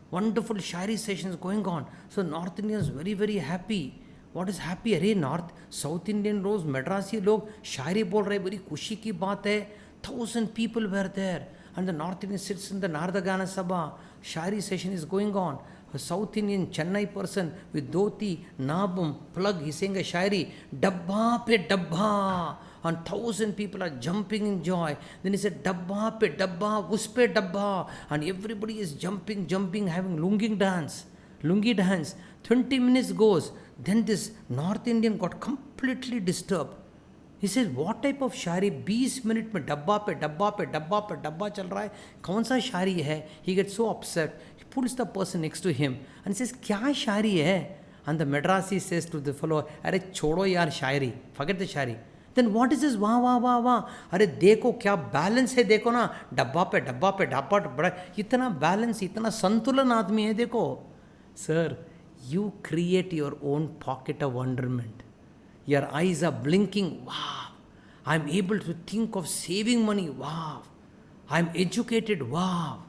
Wonderful shairi sessions going on. So North Indians very, very happy. What is happy? अरे North, South Indian रोज मद्रासी लोग शायरी बोल रहे, बड़ी खुशी की बात है. 1,000 people were there. And the North Indian sits in the Narada Gana Sabha. Shairi session is going on. A South Indian Chennai person with dhoti, nabum, plug, he's saying a shairi. Dabba pe dabba. And 1,000 people are jumping in joy. Then he said, Dabba pe dabba, us pe dabba. And everybody is jumping, having lungi dance. 20 minutes goes. Then this North Indian got completely disturbed. He says, what type of Shayari 20 minute में डब्बा पे डब्बा चल रहा है, कौन सा शायरी है? He gets so upset. He pulls the person next to him and says, क्या शायरी है? And the Madrasi says to the fellow, अरे छोड़ो यार शायरी, forget the Shayari. Then what is this? वाह वाह वाह वाह, अरे देखो क्या बैलेंस है, देखो ना, डब्बा पे डब्बा, इतना बैलेंस, इतना संतुलन आदमी है, देखो. Sir, you create your own pocket of wonderment. Your eyes are blinking. Wow. I'm able to think of saving money. Wow. I'm educated. Wow.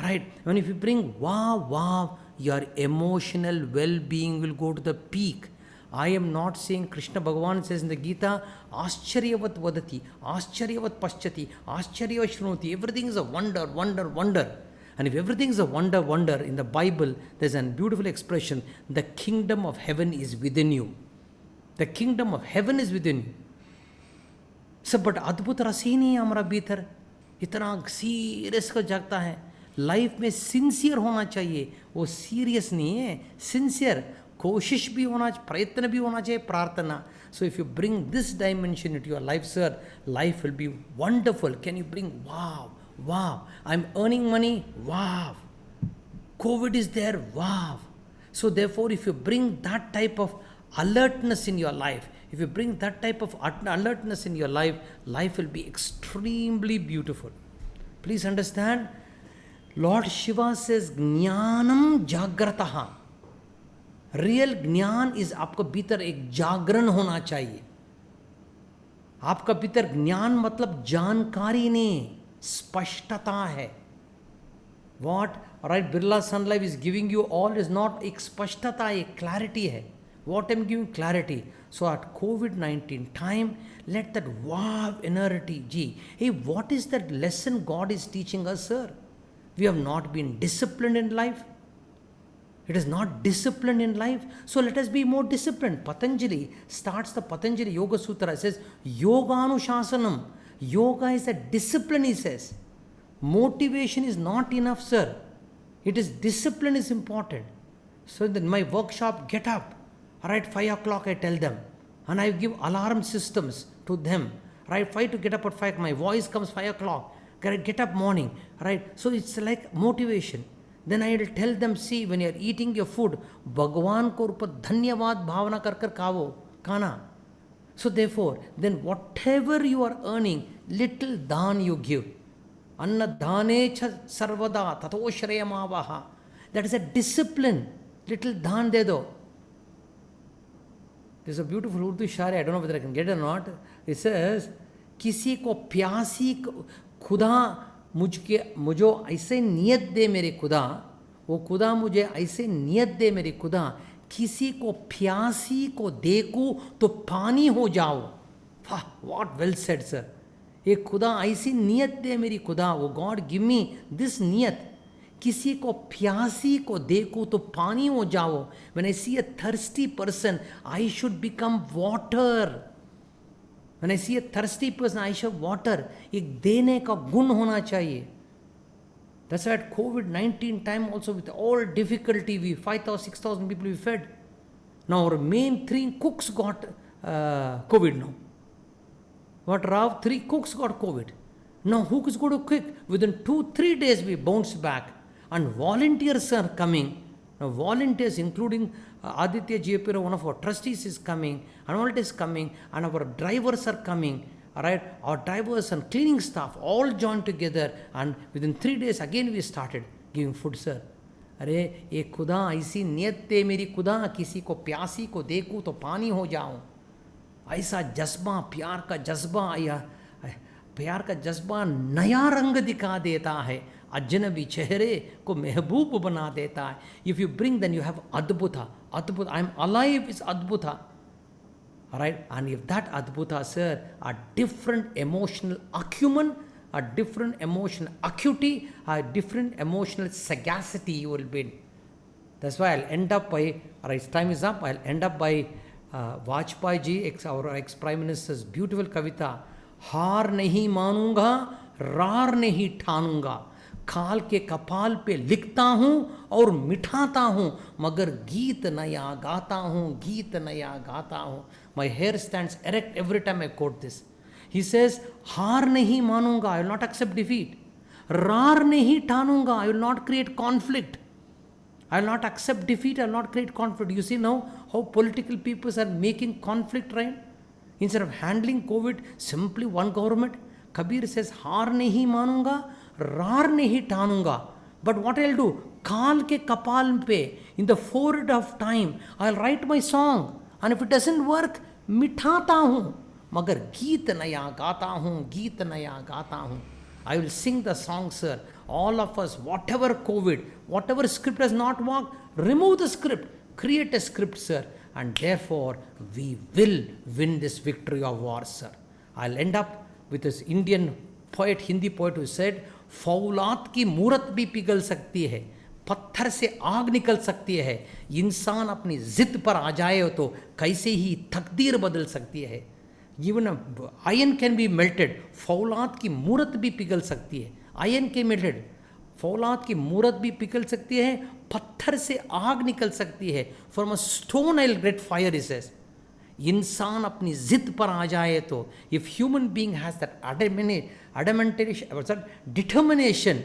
Right? When if you bring wow, your emotional well-being will go to the peak. I am not saying, Krishna Bhagavan says in the Gita, Ascharyavat vadati, Ascharyavat paschati, Ascharyavat shrunoti. Everything is a wonder. And if everything is a wonder, in the Bible, there's a beautiful expression, the kingdom of heaven is within you. The kingdom of heaven is within you. सब but अद्भुत रस ही नहीं है हमारा भीतर, इतना serious का जागता है. लाइफ में सिंसियर होना चाहिए, वो सीरियस नहीं है, सिंसियर. कोशिश भी होना, प्रयत्न भी होना चाहिए, प्रार्थना. So if you bring this dimension into your life, sir, life will be wonderful. Can you bring wow, I'm earning money, wow. COVID is there, wow. So therefore, if you bring that type of alertness in your life, if you bring that type of alertness in your life, life will be extremely beautiful. Please understand, Lord Shiva says, Jnanam Jagrataha. Real ज्ञान is आपका भीतर एक जागरण होना चाहिए. आपका भीतर ज्ञान मतलब जानकारी नहीं, स्पष्टता है. What? Alright, Birla Sun Life is giving you all is not एक स्पष्टता, एक clarity है. What I'm giving clarity. So at COVID-19 time, let that wow energy. Hey, what is that lesson God is teaching us, sir? We have not been disciplined in life. It is not disciplined in life. So let us be more disciplined. Patanjali starts the Patanjali Yoga Sutra. It says, Yoganushasanam. Yoga is a discipline, he says. Motivation is not enough, sir. It is discipline is important. So in my workshop, get up. Right, 5 o'clock I tell them. And I give alarm systems to them. Right, 5 to get up at 5. My voice comes 5 o'clock. Get up morning. Right, so it's like motivation. Then I will tell them, see, when you are eating your food, Bhagwan ko ऊपर धन्यवाद भावना कर कर खाना. So therefore, then whatever you are earning, little dhan you give. Anna dhane cha sarvada tato shreyamavaha. That is a discipline. Little dhan de do. There's a beautiful Urdu shari, I don't know whether I can get it or not. It says, किसी को प्यासी खुदा मुझो ऐसे नियत दे मेरे खुदा, वो खुदा मुझे ऐसे नियत दे मेरे खुदा, किसी को प्यासी को देखूं तो पानी हो जाओ. What well said, sir. ये खुदा ऐसी नियत दे मेरी खुदा, वो God give me this नियत, किसी को प्यासी को देखूं तो पानी हो जाओ. When I see a thirsty person, I should become water. When I see a thirsty person, I should water. एक देने का गुण होना चाहिए. That's why at COVID-19 time also, with all difficulty, we 5,000, 6,000 people we fed. Now our main 3 cooks got COVID now. What Rav, 3 cooks got COVID. Now who is going to cook? Within 2-3 days we bounce back. And volunteers are coming. Now volunteers, including Aditya Jayapura, one of our trustees is coming, Anwalt is coming, and our drivers are coming. Alright, our drivers and cleaning staff all joined together, and within 3 days again we started giving food, sir. अरे ये खुदा ऐसी नियत ते मेरी खुदा, किसी को प्यासी को देखूं तो पानी हो जाऊं. ऐसा जज्बा, प्यार का जज्बा आया, प्यार का जज्बा नया रंग दिखा देता है, अजनबी चेहरे को महबूब बना देता है. If you bring, then you have adbhuta. Adbhuta, I am alive is adbhuta. Alright, and if that adbhuta, sir, a different emotional acumen, a different emotional acuity, a different emotional sagacity you will build. That's why I'll end up by, alright, time is up, I'll end up by Vajpayee ji, our ex-Prime Minister's beautiful kavita, हार नहीं मानूंगा, रार नहीं ठानूंगा, खाल के कपाल पे लिखता हूँ और मिठाता हूँ, मगर गीत नया गाता हूँ, गीत नया गाता हूँ. My hair stands erect every time I quote this. He says, हार नहीं मानूंगा, I will not accept defeat. रार नहीं ठानूंगा, I will not create conflict. I will not accept defeat, I will not create conflict. You see now how political people are making conflict, right? Instead of handling COVID, simply one government. Kabir says, हार नहीं मानूंगा, रार नहीं ठानूंगा. But what I'll do? काल के कपाल पे, in the forehead of time, I'll write my song. And if it doesn't work, मिठाता हूँ, मगर गीत नया गाता हूँ, गीत नया गाता हूँ. I will sing the song, sir. All of us, whatever COVID, whatever script has not worked, remove the script, create a script, sir. And therefore, we will win this victory of war, sir. I'll end up with this Indian poet, Hindi poet who said, फौलाद की मूरत भी पिघल सकती है, पत्थर से आग निकल सकती है, इंसान अपनी जिद पर आ जाए तो कैसे ही तकदीर बदल सकती है. Even iron can be melted, फौलाद की मूरत भी पिघल सकती है. Iron can be melted, फौलाद की मूरत भी पिघल सकती है, पत्थर से आग निकल सकती है. From a stone I'll get fire, he says. इंसान अपनी जिद पर आ जाए तो, if human being has that determination,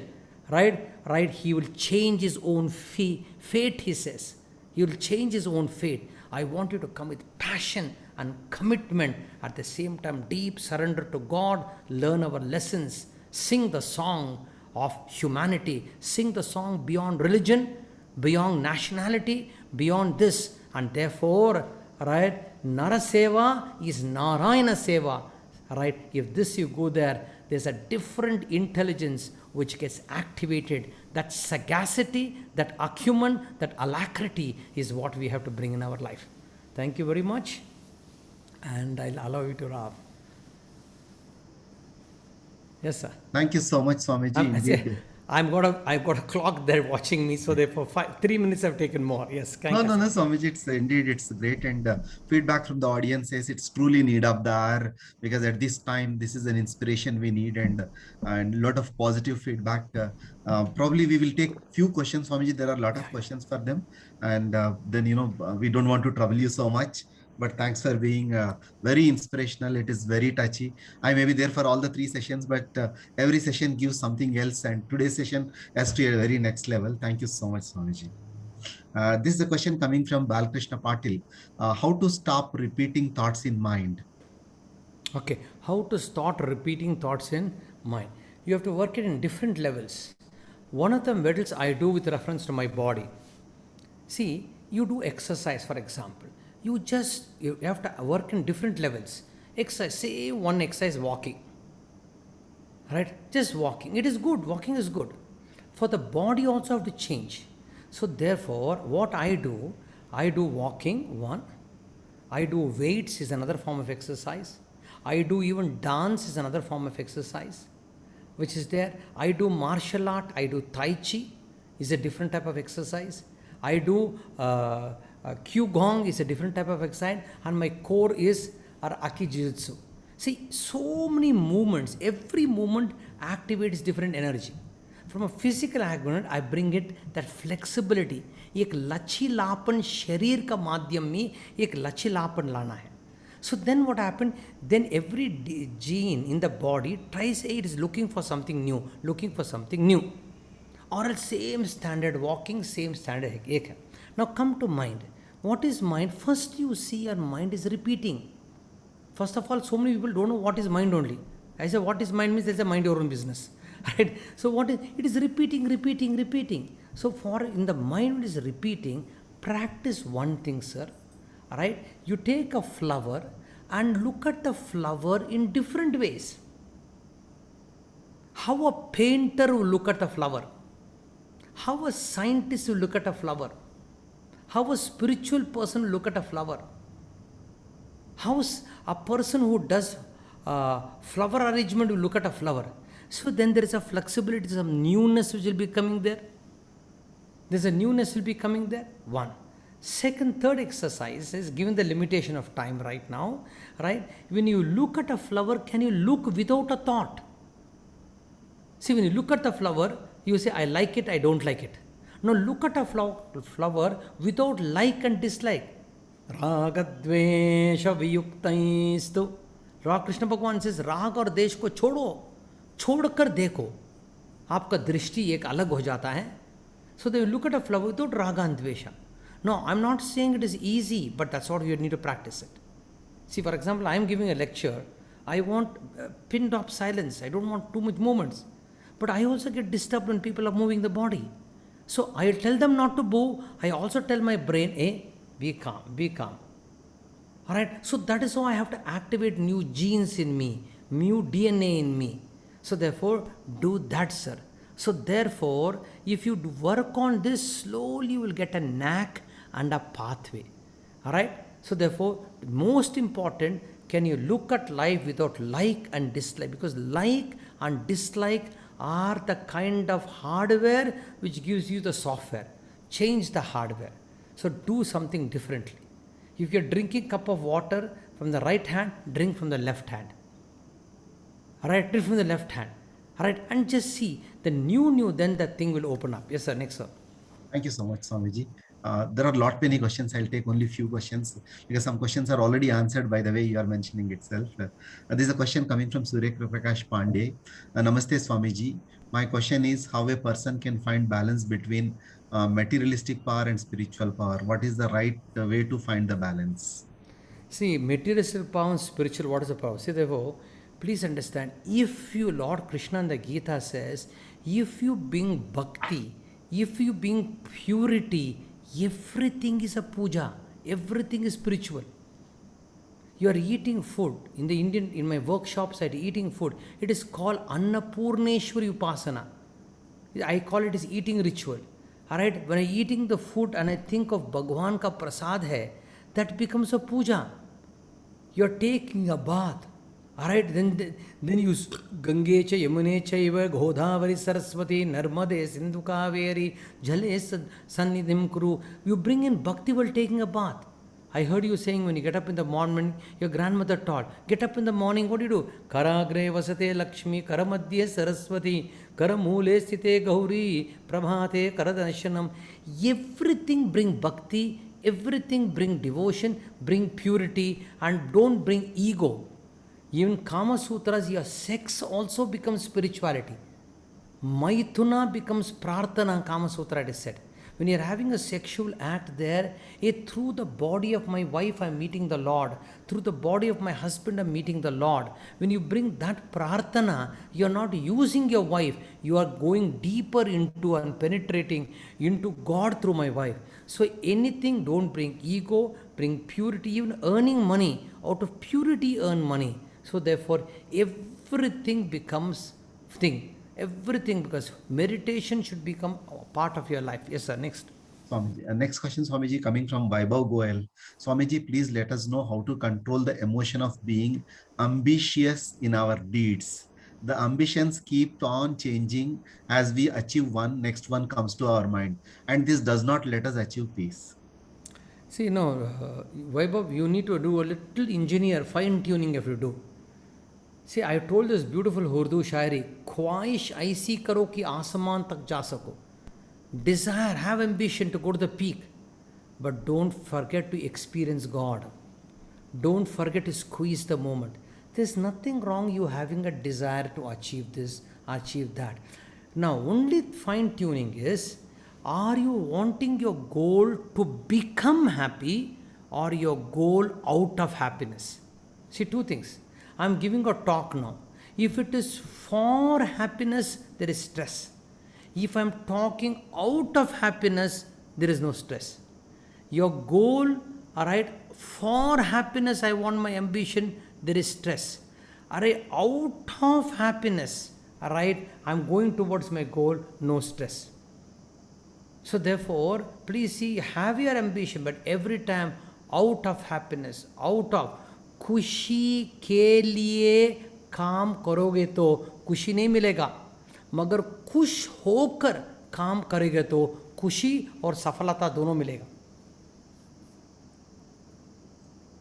right, he will change his own fate, he says. He will change his own fate. I want you to come with passion and commitment, at the same time deep surrender to God, learn our lessons, sing the song of humanity, sing the song beyond religion, beyond nationality, beyond this. And therefore, right, Nara Seva is Narayana Seva. Right, if this you go there, there's a different intelligence which gets activated. That sagacity, that acumen, that alacrity is what we have to bring in our life. Thank you very much, and I'll allow you to wrap. Yes, sir. Thank you so much, Swamiji. I've got a clock there watching me, so therefore 3 minutes have taken more. Yes, thank you. No, Swamiji, it's great, and feedback from the audience says it's truly need of the hour, because at this time this is an inspiration we need, and a lot of positive feedback. Probably we will take few questions, Swamiji. There are a lot of questions for them, and then we don't want to trouble you so much. But thanks for being very inspirational. It is very touchy. I may be there for all the 3 sessions, but every session gives something else. And today's session has to a very next level. Thank you so much, Swamiji. This is a question coming from Balkrishna Patil. How to stop repeating thoughts in mind? Okay. How to start repeating thoughts in mind? You have to work it in different levels. One of the methods I do with reference to my body. See, you do exercise, for example. You have to work in different levels. Exercise, say one exercise, walking. Right? Just walking. It is good. Walking is good. For the body also have to change. So therefore, what I do walking, one. I do weights is another form of exercise. I do even dance is another form of exercise, which is there. I do martial art. I do Tai Chi is a different type of exercise. I do Qigong is a different type of exercise, and my core is Aki Jiu-Jitsu. See, so many movements, every movement activates different energy. From a physical agreement, I bring it that flexibility. एक लचीलापन शरीर का माध्यम में एक लचीलापन लाना है. So then what happened? Then every gene in the body tries, it is looking for something new, looking for something new. Or else same standard walking, same standard एक है. Now come to mind. What is mind? First you see your mind is repeating. First of all, so many people don't know what is mind only. I say what is mind means they say mind your own business. Right? So what is it is repeating, repeating, repeating. So for in the mind is repeating, practice one thing, sir. Right? You take a flower and look at the flower in different ways. How a painter will look at a flower. How a scientist will look at a flower. How a spiritual person will look at a flower. How a person who does flower arrangement will look at a flower. So then there is a flexibility, some newness which will be coming there. There's a newness will be coming there. One. Second, third exercise is given the limitation of time right now, right? When you look at a flower, can you look without a thought? See, when you look at the flower, you say, I like it, I don't like it. Now look at a flower without like and dislike. Ragadvesha viyuktaistu. Krishna Bhagwan says, राग और देश को छोड़ो, छोड़कर देखो, आपका दृष्टि एक अलग हो जाता है. So they look at a flower without raga and dvesha. No, I'm not saying it is easy, but that's what you need to practice it. See, for example, I am giving a lecture. I want pin drop silence. I don't want too much movements. But I also get disturbed when people are moving the body. So I tell them not to move. I also tell my brain, hey, be calm, be calm. Alright, so that is how I have to activate new genes in me, new DNA in me. So therefore, do that, sir. So therefore, if you work on this, slowly you will get a knack and a pathway. Alright, so therefore, most important, can you look at life without like and dislike? Because like and dislike are the kind of hardware which gives you the software. Change the hardware. So do something differently. If you're drinking a cup of water from the right hand, drink from the left hand. Alright, drink from the left hand. Alright, and just see the new, then the thing will open up. Yes, sir. Next, sir. Thank you so much, Swamiji. There are many questions. I'll take only few questions because some questions are already answered by the way you are mentioning itself. This is a question coming from Surya Prakash Pandey. Namaste, Swamiji. My question is how a person can find balance between materialistic power and spiritual power. What is the right way to find the balance? See, materialistic power and spiritual, what is the power? See, therefore, please understand, if you, Lord Krishna in the Gita says, if you bring bhakti, if you bring purity, everything is a puja, everything is spiritual. You are eating food. In my workshops, I am eating food. It is called Annapurneshwari Upasana. I call it as eating ritual. Alright, when I am eating the food and I think of Bhagwan ka prasad hai, that becomes a puja. You are taking a bath. Alright, then you Gange cha Yamune chaiva Godavari Saraswati Narmade Sindhu Kaveri Jale Sannidhim Kuru. You bring in bhakti while taking a bath. I heard you saying when you get up in the morning, your grandmother taught, get up in the morning, what do? Karagre vasate Lakshmi, Karamadhya Saraswati, Karamule sthite Gauri, Prabhate Karadarshanam. Everything bring bhakti, everything bring devotion, bring purity, and don't bring ego. Even Kama Sutras, your sex also becomes spirituality. Maithuna becomes prarthana, Kama Sutra it is said. When you are having a sexual act there, through the body of my wife I am meeting the Lord, through the body of my husband I am meeting the Lord. When you bring that prarthana, you are not using your wife, you are going deeper into and penetrating into God through my wife. So anything, don't bring ego, bring purity, even earning money, out of purity earn money. So therefore, everything becomes thing. Everything, because meditation should become a part of your life. Yes, sir. Next. Swamiji. Next question, Swamiji, coming from Vaibhav Goel. Swamiji, please let us know how to control the emotion of being ambitious in our deeds. The ambitions keep on changing as we achieve one, next one comes to our mind. And this does not let us achieve peace. See, no, Vaibhav, you need to do a little engineer, fine tuning if you do. See, I told this beautiful Urdu शायरी, ख्वाहिश ऐसी करो कि आसमान तक जा सको. Desire, have ambition to go to the peak, but don't forget to experience God. Don't forget to squeeze the moment. There's nothing wrong you having a desire to achieve this, achieve that. Now, only fine tuning is, are you wanting your goal to become happy or your goal out of happiness? See, two things. I'm giving a talk now. If it is for happiness, there is stress. If I'm talking out of happiness, there is no stress. Your goal, all right, for happiness, I want my ambition, there is stress. All right, out of happiness, all right, I'm going towards my goal, no stress. So therefore, please see, have your ambition, but every time out of happiness, out of खुशी के लिए काम करोगे तो खुशी नहीं मिलेगा, मगर खुश होकर काम करेंगे तो खुशी और सफलता दोनों मिलेगा.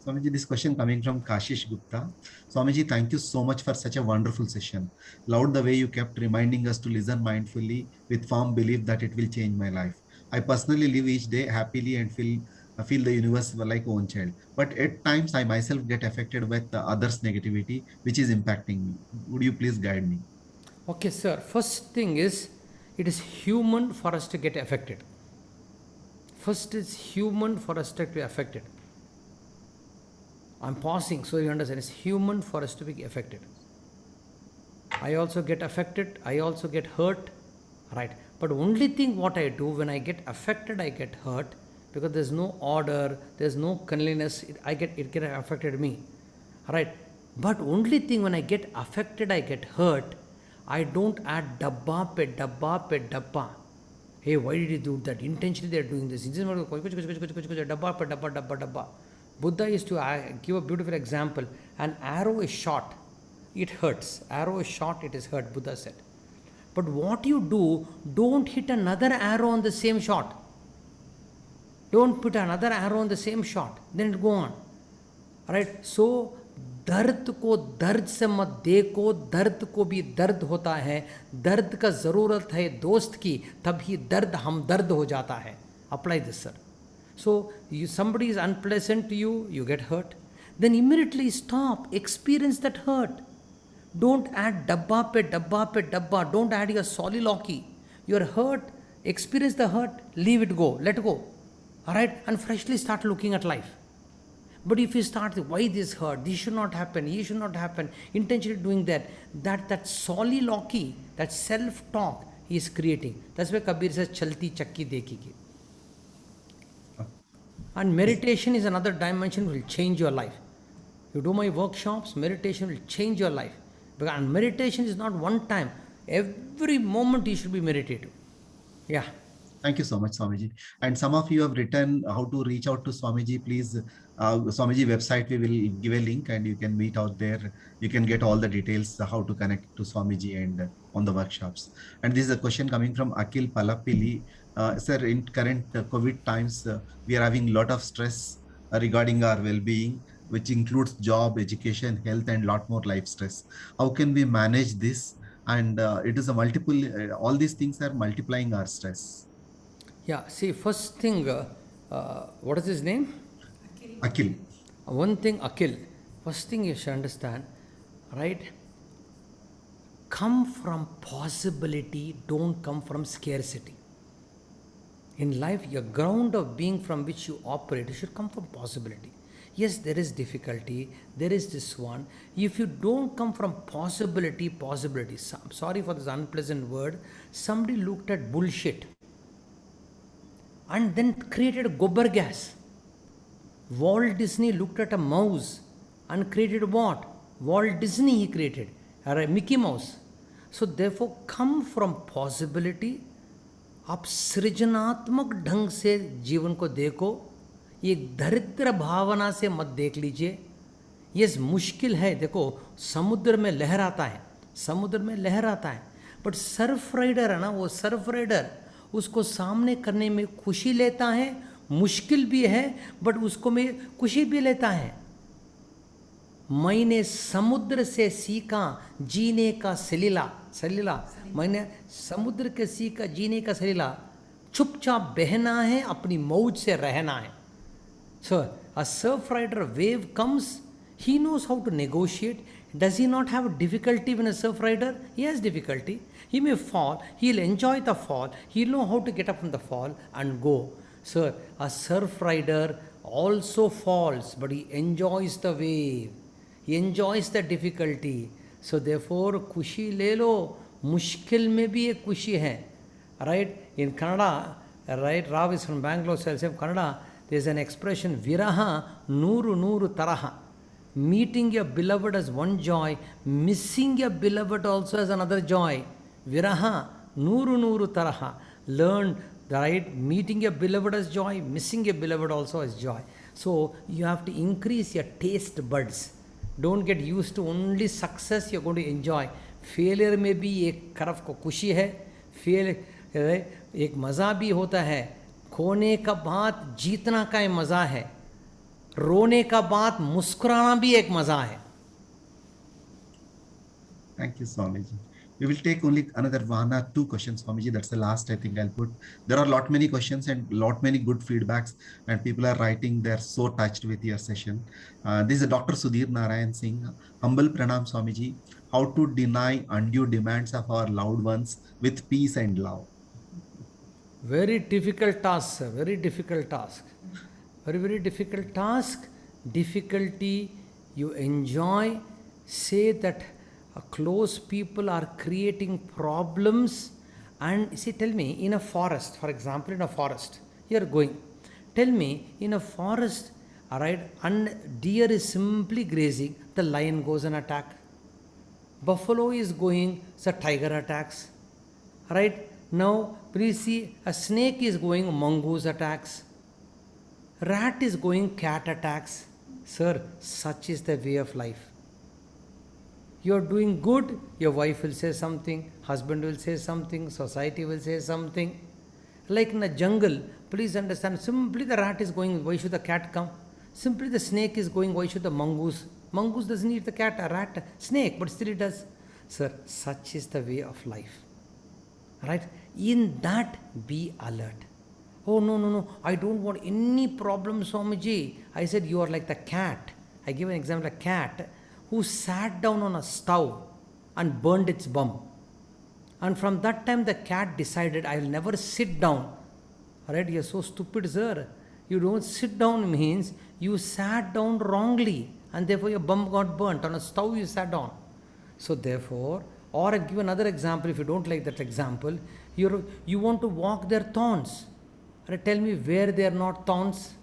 Swamiji, this question coming from Kashish Gupta. Swamiji, thank you so much for such a wonderful session. Loved the way you kept reminding us to listen mindfully with firm belief that it will change my life. I personally live each day happily and feel the universe like own child. But at times I myself get affected with the others' negativity, which is impacting me. Would you please guide me? Okay, sir. First thing is, it is human for us to get affected. First, it's human for us to be affected. I'm pausing so you understand. It's human for us to be affected. I also get affected. I also get hurt. Right. But only thing what I do when I get affected, I get hurt, because there's no order, there's no cleanliness. It get affected me. Right. But only thing when I get affected, I get hurt. I don't add dabba pe dabba pe dabba. Hey, why did you do that? Intentionally they are doing this. Dabba pe dabba dabba dabba. Buddha used to give a beautiful example. An arrow is shot, it hurts. Arrow is shot, it is hurt, Buddha said. But what you do, don't hit another arrow on the same shot. Don't put another arrow on the same shot. Then it go on. Right? So, दर्द को दर्द से मत देखो, दर्द को भी दर्द होता है. दर्द का ज़रूरत है दोस्त की, तभी दर्द हम दर्द हो जाता है. Apply this, sir. So, somebody is unpleasant to you, you get hurt. Then immediately stop, experience that hurt. Don't add dabba pe dabba pe dabba. Don't add your soliloquy. You are hurt, experience the hurt, leave it go, let go. Alright? And freshly start looking at life. But if you start, why this hurt, this should not happen, he should not happen, intentionally doing that soliloquy, that self-talk he is creating. That's why Kabir says, chalti chakki dekhi ki. And meditation is another dimension, will change your life. You do my workshops, meditation will change your life. And meditation is not one time. Every moment you should be meditative. Yeah. Thank you so much, Swamiji. And some of you have written how to reach out to Swamiji. Please, Swamiji website, we will give a link and you can meet out there. You can get all the details, how to connect to Swamiji and on the workshops. And this is a question coming from Akil Palapili. Sir, in current COVID times, we are having a lot of stress regarding our well-being, which includes job, education, health, and a lot more life stress. How can we manage this? And it is a multiple, all these things are multiplying our stress. Yeah, see, first thing, what is his name? Akil. One thing, Akil, first thing you should understand, right? Come from possibility, don't come from scarcity. In life, your ground of being from which you operate, it should come from possibility. Yes, there is difficulty, there is this one. If you don't come from possibility, I'm sorry for this unpleasant word, somebody looked at bullshit and then created a gobar gas. Walt Disney looked at a mouse and created what? Walt Disney he created, or a Mickey Mouse. So therefore, come from possibility. आप सृजनात्मक ढंग से जीवन को देखो, ये दरिद्र भावना से मत देख लीजिए. ये मुश्किल है, देखो समुद्र में लहर आता है, बट सर्फ राइडर है ना, वो सर्फ राइडर उसको सामने करने में खुशी लेता है, मुश्किल भी है बट उसको में खुशी भी लेता है. मैंने समुद्र से सीखा जीने का सलीला मैंने समुद्र के सीखा जीने का सलीला चुपचाप बहना है अपनी मौज से रहना है. So a surf rider, wave comes, he knows how to negotiate. Does he not have difficulty when a surf rider? He has difficulty. He may fall, he'll enjoy the fall, he'll know how to get up from the fall and go. So a surf rider also falls, but he enjoys the wave. He enjoys the difficulty. So therefore, खुशी ले लो, मुश्किल में भी एक खुशी है. Right? In Kannada, right? Rav is from Bangalore, so I'll say Kannada, there's an expression, Viraha Nuru Nuru Taraha. Meeting your beloved as one joy, missing your beloved also as another joy. Viraha Nuru Nuru Taraha. Learn, right? Meeting your beloved as joy, missing your beloved also as joy. So you have to increase your taste buds. Don't get used to only success you're going to enjoy. Failure में भी एक तरफ को खुशी है, fail एक मज़ा भी होता है. खोने का बाद जीतना का मज़ा है, रोने का बाद मुस्कुराना भी एक मज़ा है. Thank you, Swamiji. We will take only another one or two questions, Swamiji. That's the last I think I'll put. There are lot many questions and lot many good feedbacks, and people are writing they're so touched with your session. This is Dr. Sudhir Narayan Singh. Humble pranam, Swamiji. How to deny undue demands of our loved ones with peace and love? Very difficult task, sir. Very difficult task. Very difficult task. Difficulty you enjoy. Say that close people are creating problems. And see, tell me, in a forest, for example, in a forest, you are going. Tell me, in a forest, all right, and deer is simply grazing, the lion goes and attack. Buffalo is going, so tiger attacks. Right? Now, please see, a snake is going, mongoose attacks. Rat is going, cat attacks. Sir, such is the way of life. You are doing good, your wife will say something, husband will say something, society will say something. Like in a jungle, please understand, simply the rat is going, why should the cat come? Simply the snake is going, why should the mongoose? Mongoose doesn't eat the cat, a rat, snake, but still it does. Sir, such is the way of life. Right? In that, be alert. Oh, no, I don't want any problem, Swamiji. I said, you are like the cat. I give an example, a cat who sat down on a stove and burned its bum. And from that time, the cat decided, I will never sit down. Alright, you're so stupid, sir. You don't sit down means you sat down wrongly and therefore your bum got burnt. On a stove, you sat down. So therefore, or I give another example, if you don't like that example, you want to walk their thorns. Tell me where they are not thorns.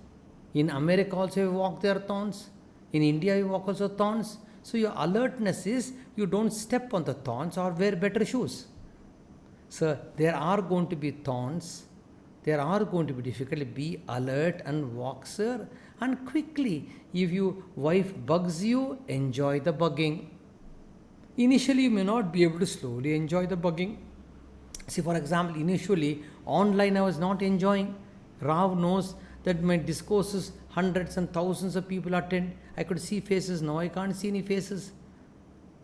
In America also you walk their thorns. In India you walk also thorns. So your alertness is you don't step on the thorns or wear better shoes. So there are going to be thorns. There are going to be difficulty. Be alert and walk, sir. And quickly, if your wife bugs you, enjoy the bugging. Initially, you may not be able to slowly enjoy the bugging. See, for example, initially, online I was not enjoying. Rav knows that my discourses, hundreds and thousands of people attend. I could see faces. Now I can't see any faces.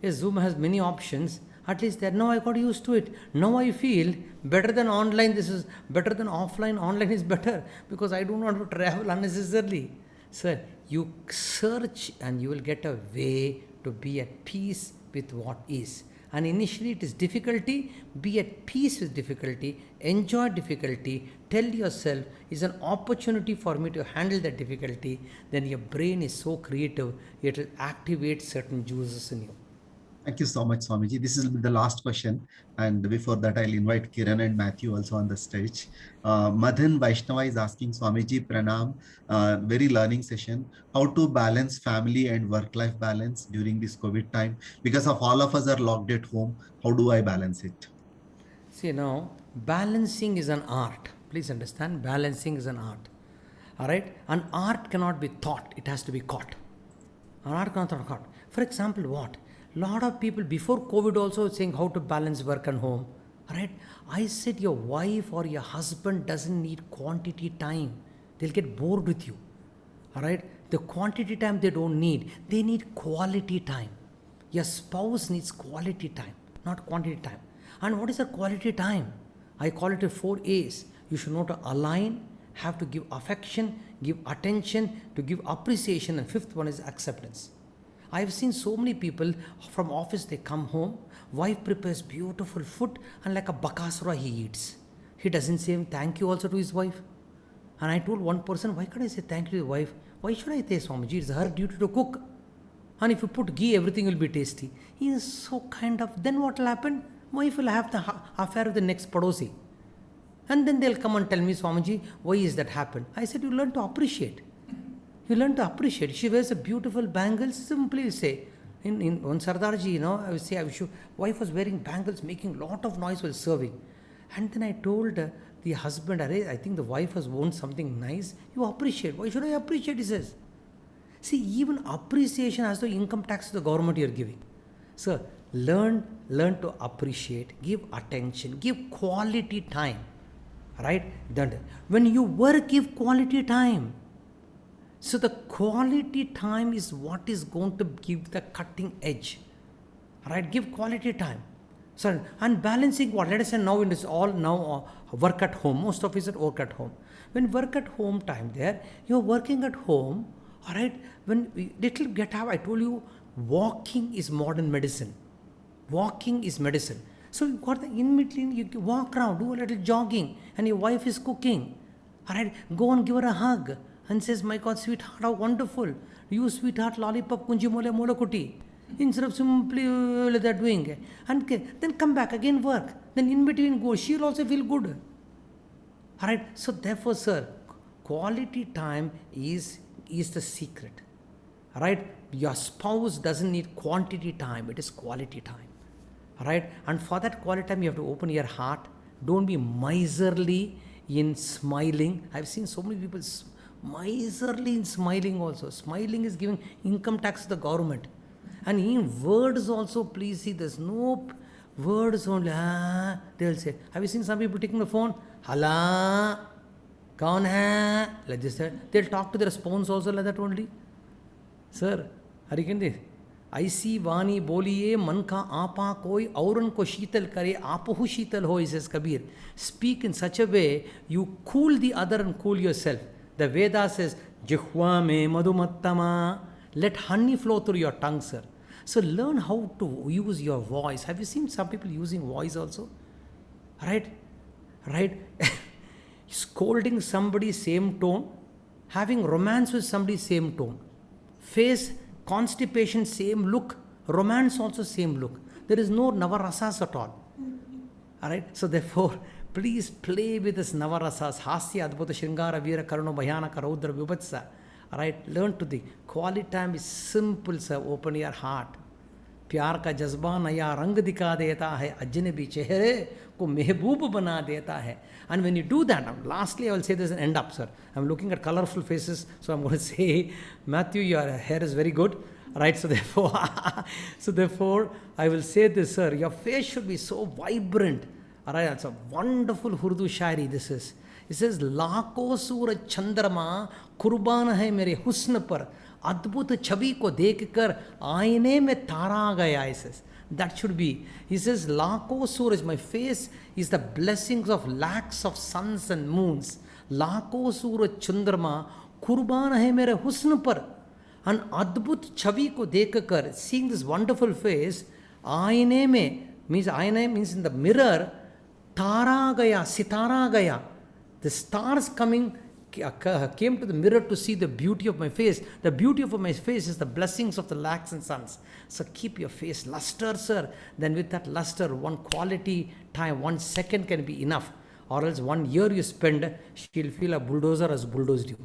Yes, Zoom has many options. At least there. Now I got used to it. Now I feel better than online. This is better than offline. Online is better because I don't want to travel unnecessarily. Sir, you search and you will get a way to be at peace with what is. And initially it is difficulty, be at peace with difficulty, enjoy difficulty, tell yourself it's an opportunity for me to handle that difficulty, then your brain is so creative, it will activate certain juices in you. Thank you so much, Swamiji. This is the last question. And before that, I'll invite Kiran and Matthew also on the stage. Madhan Vaishnava is asking Swamiji Pranam, very learning session, how to balance family and work-life balance during this COVID time. Because of all of us are locked at home, how do I balance it? See, now, balancing is an art. Please understand, balancing is an art. All right? An art cannot be taught, it has to be caught. An art cannot be caught. For example, what? Lot of people before COVID also saying how to balance work and home. Right? I said your wife or your husband doesn't need quantity time. They'll get bored with you. Alright? The quantity time they don't need. They need quality time. Your spouse needs quality time, not quantity time. And what is the quality time? I call it 4 A's. You should know to align, have to give affection, give attention, to give appreciation, and fifth one is acceptance. I have seen so many people from office, they come home, wife prepares beautiful food, and like a bakasura he eats. He doesn't say thank you also to his wife. And I told one person, why can't I say thank you to your wife? Why should I say, Swamiji? It's her duty to cook. And if you put ghee, everything will be tasty. He is so kind of, then what will happen? Wife will have the affair with the next padosi. And then they'll come and tell me, Swamiji, why is that happened? I said, you learn to appreciate. You learn to appreciate. She wears a beautiful bangles, simply say. In Sardarji, I would say, wife was wearing bangles, making a lot of noise while serving. And then I told the husband, I think the wife has worn something nice. You appreciate. Why should I appreciate? He says. See, even appreciation has the income tax to the government you are giving. So, learn to appreciate, give attention, give quality time. Right? Then, when you work, give quality time. So, the quality time is what is going to give the cutting edge. Right? Give quality time. So, and balancing what? Let us say now it is all now work at home. Most of us at work at home. When work at home time there, you are working at home. All right. When little get up, I told you, walking is modern medicine. Walking is medicine. So you got the in between, you walk around, do a little jogging, and your wife is cooking. All right, go and give her a hug and says, my God, sweetheart, how wonderful. You, sweetheart, lollipop, kunji mole mola kuti. Instead of simply that doing. And then come back, again work. Then in between go, she'll also feel good. All right, so therefore, sir, quality time is the secret. All right, your spouse doesn't need quantity time, it is quality time. All right, and for that quality time, you have to open your heart. Don't be miserly in smiling. I've seen so many people miserly in smiling also. Smiling is giving income tax to the government. And in words also, please see, there's no words only. They'll say, have you seen some people taking the phone? Hala, kaun hai? Like this. They'll talk to their spouse also like that only. Sir, Harikandi, ऐसी वाणी बोलिए मन का आपा कोई औरन को शीतल करे आपहु शीतल हो, says Kabir. Speak in such a way you cool the other and cool yourself. The Veda says jihva me madhumattama, let honey flow through your tongue, sir. So learn how to use your voice. Have you seen some people using voice also? Right? Scolding somebody same tone, having romance with somebody same tone, face constipation, same look, romance also same look. There is no navarasas at all. Alright, so therefore, please play with this navarasas, hasya, adbhuta, shringara, veera, karuna, bhayanaka, raudra, vibhatsa. Alright, learn to the quality time is simple, sir. Open your heart. प्यार का जज्बा नया रंग दिखा देता है, अजनबी चेहरे को महबूब बना देता है. And when you do that, lastly I will say this and end up, sir. I'm looking at colorful faces, so I'm going to say, Matthew, your hair is very good. Right, so therefore, I will say this, sir. Your face should be so vibrant. Alright, that's a wonderful Urdu shairi. This is. It says, लाखों सूरज चंद्रमा कुर्बान है मेरे हुस्न पर, अद्भुत छवि को देखकर आईने में तारा गया. He says, that should be. He says, लाखों सूरज, my face is the blessings of lakhs of suns and moons. लाखों सूरज चंद्रमा कुर्बान है मेरे हुस्न पर, an अद्भुत छवि को देखकर, seeing this wonderful face, आईने में means आईने means in the mirror, तारा गया, सितारा गया. The stars came to the mirror to see the beauty of my face. The beauty of my face is the blessings of the lakhs and suns. So keep your face luster, sir. Then with that luster, one quality time, 1 second can be enough. Or else 1 year you spend, she'll feel a bulldozer has bulldozed you.